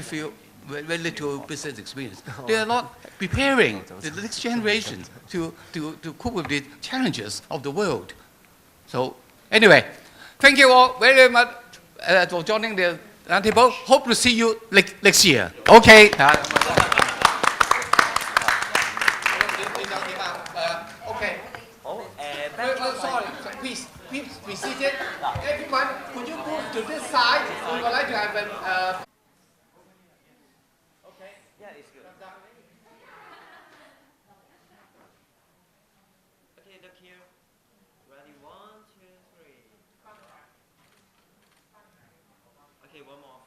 little business experience. They are not preparing the next generation to cope with the challenges of the world. So anyway, thank you all very much for joining the roundtable. Hope to see you next year. Okay. Sorry, please be seated. Everyone, could you move to this side? We would like to have an Ready, 1, 2, 3. Okay, one more.